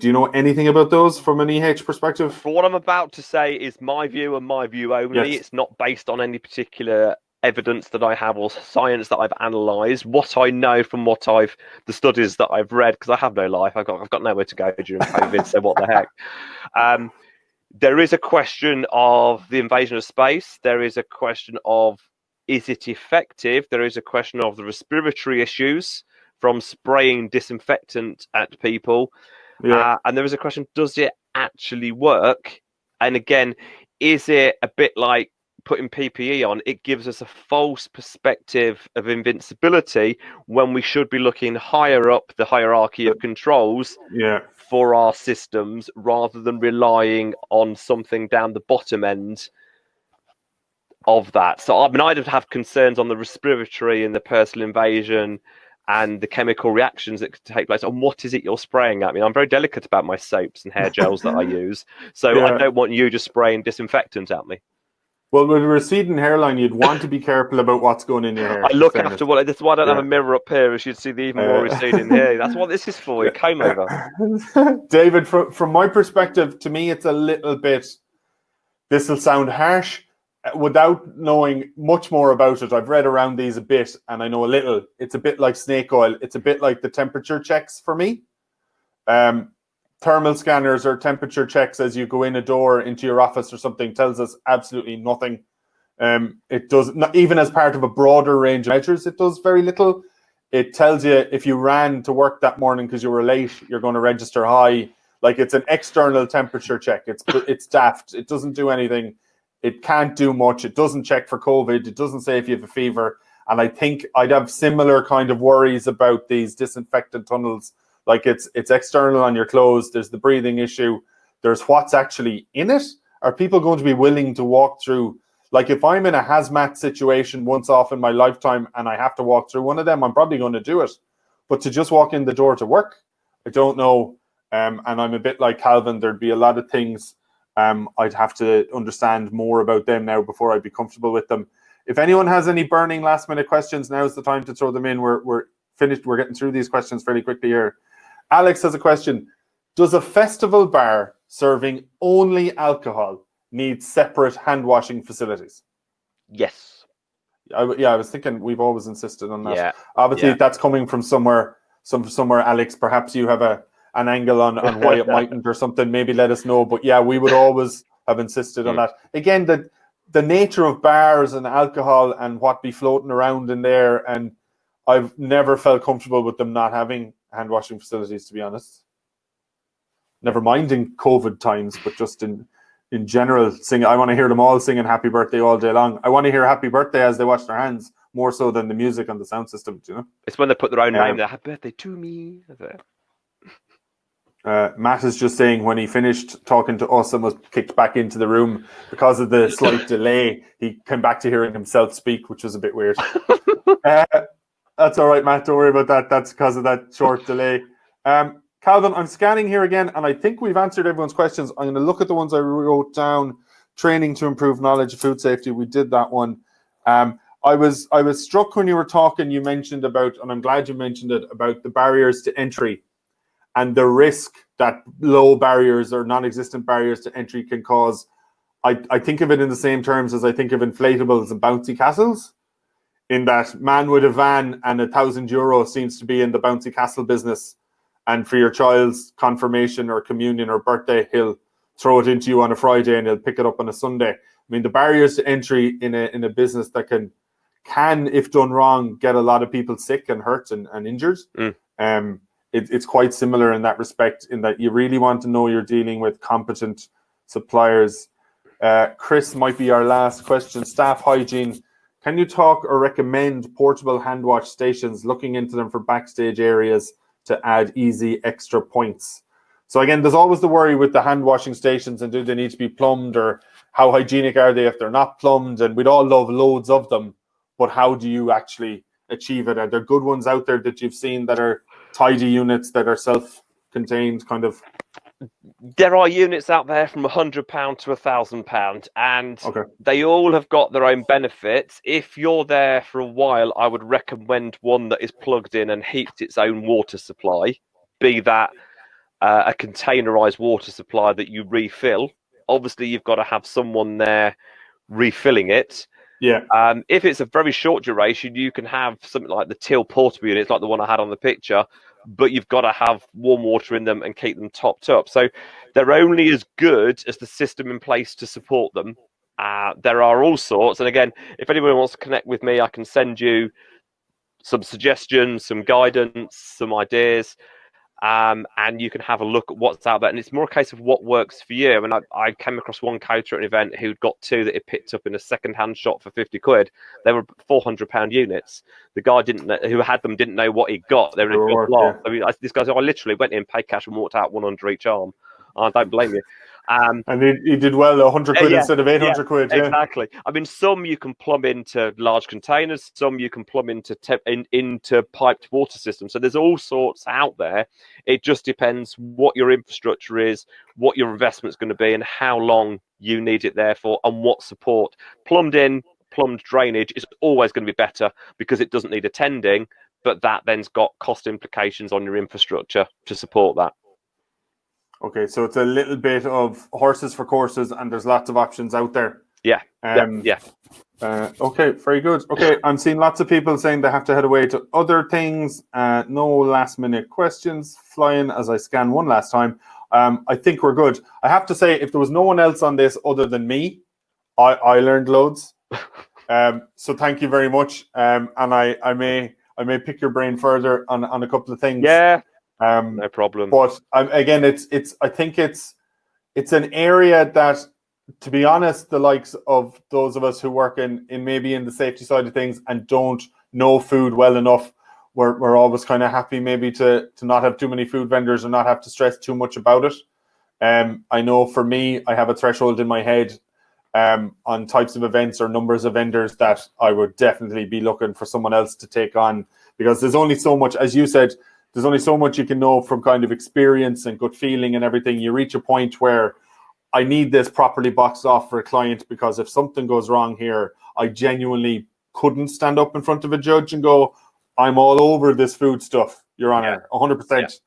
Do you know anything about those from an EH perspective? For what I'm about to say is my view and my view only. Yes. It's not based on any particular evidence that I have or science that I've analysed. What I know from the studies that I've read, because I have no life, I've got nowhere to go during COVID. So what the heck? There is a question of the invasion of space. There is a question of, is it effective? There is a question of the respiratory issues from spraying disinfectant at people. Yeah. And there is a question, does it actually work? And again, is it a bit like putting PPE on? It gives us a false perspective of invincibility when we should be looking higher up the hierarchy of controls for our systems rather than relying on something down the bottom end of that. So I mean, I'd have concerns on the respiratory and the personal invasion and the chemical reactions that could take place. And what is it you're spraying at me? I'm very delicate about my soaps and hair gels that I use. So I don't want you just spraying disinfectant at me. Well, with a receding hairline, you'd want to be careful about what's going in your hair. I look after what. That's why I don't have a mirror up here, as you'd see the even more receding hair. That's what this is for. You comb over. David, from my perspective, to me, it's a little bit. This will sound harsh. Without knowing much more about it, I've read around these a bit, and I know a little. It's a bit like snake oil. It's a bit like the temperature checks for me. Thermal scanners or temperature checks as you go in a door into your office or something tells us absolutely nothing. It does not, even as part of a broader range of measures, it does very little. It tells you if you ran to work that morning because you were late, you're going to register high. Like, it's an external temperature check. It's daft. It doesn't do anything. It can't do much. It doesn't check for COVID. It doesn't say if you have a fever. And I think I'd have similar kind of worries about these disinfectant tunnels. Like, it's external on your clothes. There's the breathing issue. There's what's actually in it. Are people going to be willing to walk through? Like, if I'm in a hazmat situation once off in my lifetime and I have to walk through one of them, I'm probably going to do it. But to just walk in the door to work, I don't know. And I'm a bit like Calvin. There'd be a lot of things I'd have to understand more about them now before I'd be comfortable with them. If anyone has any burning last minute questions, now's the time to throw them in. We're finished. We're getting through these questions fairly quickly here. Alex has a question. Does a festival bar serving only alcohol need separate hand washing facilities? Yes. I was thinking we've always insisted on that. Yeah. Obviously, that's coming from somewhere, Alex. Perhaps you have an angle on why it mightn't or something. Maybe let us know. But yeah, we would always have insisted on that. Again, the nature of bars and alcohol and what be floating around in there, and I've never felt comfortable with them not having hand washing facilities, to be honest. Never mind in COVID times, but just in general, I want to hear them all singing happy birthday all day long. I want to hear happy birthday as they wash their hands, more so than the music on the sound system, you know? It's when they put their own name there. Happy birthday to me. Matt is just saying when he finished talking to us and was kicked back into the room because of the slight delay, he came back to hearing himself speak, which was a bit weird. That's all right, Matt. Don't worry about that. That's because of that short delay. Calvin, I'm scanning here again, and I think we've answered everyone's questions. I'm going to look at the ones I wrote down. Training to improve knowledge of food safety. We did that one. I was struck when you were talking. You mentioned about, and I'm glad you mentioned it, about the barriers to entry and the risk that low barriers or non-existent barriers to entry can cause. I think of it in the same terms as I think of inflatables and bouncy castles. In that man with a van and €1,000 seems to be in the bouncy castle business, and for your child's confirmation or communion or birthday, he'll throw it into you on a Friday and he'll pick it up on a Sunday. I mean, the barriers to entry in a business that can, if done wrong, get a lot of people sick and hurt and injured. It's quite similar in that respect, in that you really want to know you're dealing with competent suppliers. Chris might be our last question. Staff hygiene. can you talk or recommend portable hand wash stations, looking into them for backstage areas to add easy extra points? So again, there's always the worry with the hand washing stations, and do they need to be plumbed, or how hygienic are they if they're not plumbed? And we'd all love loads of them, but how do you actually achieve it? Are there good ones out there that you've seen that are tidy units that are self-contained kind of? There are units out there from £100 to £1,000, and Okay. they all have got their own benefits. If you're there for a while, I would recommend one that is plugged in and heats its own water supply, be that a containerized water supply that you refill. Obviously, you've got to have someone there refilling it. Yeah. If it's a very short duration, you can have something like the Till portable units, like the one I had on the picture, but you've got to have warm water in them and keep them topped up. So they're only as good as the system in place to support them. There are all sorts. And again, if anyone wants to connect with me, I can send you some suggestions, some guidance, some ideas. And you can have a look at what's out there, and it's more a case of what works for you. And I came across one coder at an event who'd got two that he picked up in a second-hand shop for £50. They were £400 units. The guy who had them didn't know what he got. They were in a good lot. Yeah. I mean, this guy's, I literally went in, paid cash, and walked out one under each arm. I don't blame you. And he did well, £100 instead of £800. Yeah. Exactly. I mean, some you can plumb into large containers, some you can plumb into piped water systems. So there's all sorts out there. It just depends what your infrastructure is, what your investment's going to be, and how long you need it there for, and what support. Plumbed drainage is always going to be better because it doesn't need attending, but that then's got cost implications on your infrastructure to support that. Okay, so it's a little bit of horses for courses, and there's lots of options out there. Yeah. Okay, very good. Okay, I'm seeing lots of people saying they have to head away to other things. No last minute questions flying as I scan one last time. I think we're good. I have to say, if there was no one else on this other than me, I learned loads. So thank you very much. And I may pick your brain further on a couple of things. Yeah. No problem. But again, I think it's an area that, to be honest, the likes of those of us who work in maybe in the safety side of things and don't know food well enough, we're always kind of happy maybe to not have too many food vendors and not have to stress too much about it. I know for me, I have a threshold in my head on types of events or numbers of vendors that I would definitely be looking for someone else to take on, because there's only so much, as you said, there's only so much you can know from kind of experience and gut feeling and everything. You reach a point where I need this properly boxed off for a client, because if something goes wrong here, I genuinely couldn't stand up in front of a judge and go, I'm all over this food stuff, Your Honor, 100%.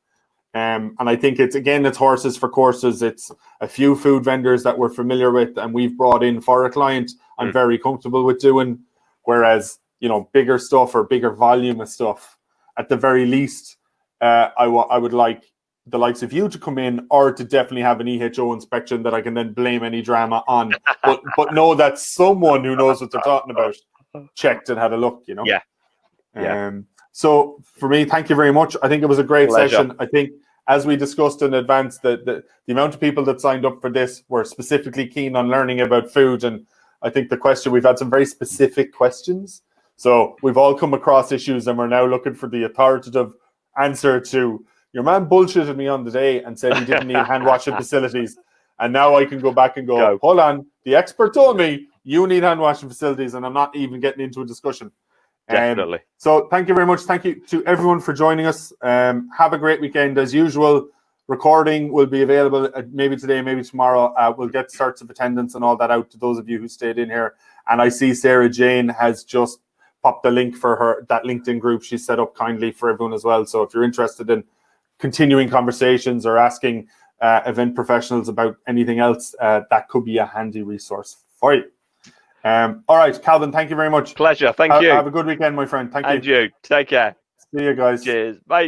And I think it's horses for courses. It's a few food vendors that we're familiar with and we've brought in for a client I'm very comfortable with doing. Whereas, bigger stuff or bigger volume of stuff, at the very least, I would like the likes of you to come in, or to definitely have an EHO inspection that I can then blame any drama on. but know that someone who knows what they're talking about checked and had a look, Yeah. So for me, thank you very much. I think it was a great session. I think, as we discussed in advance, the amount of people that signed up for this were specifically keen on learning about food. And I think we've had some very specific questions. So we've all come across issues, and we're now looking for the authoritative answer to, your man bullshitted me on the day and said he didn't need hand washing facilities. And now I can go back and go, hold on, the expert told me you need hand washing facilities, and I'm not even getting into a discussion. Definitely. So thank you very much. Thank you to everyone for joining us. Have a great weekend. As usual, recording will be available maybe today, maybe tomorrow. We'll get certs of attendance and all that out to those of you who stayed in here. And I see Sarah Jane has just popped the link for that LinkedIn group she set up kindly for everyone as well. So if you're interested in continuing conversations or asking event professionals about anything else, that could be a handy resource for you. All right, Calvin, thank you very much. Pleasure. Thank you. Have a good weekend, my friend. Thank you. And you. Take care. See you guys. Cheers. Bye.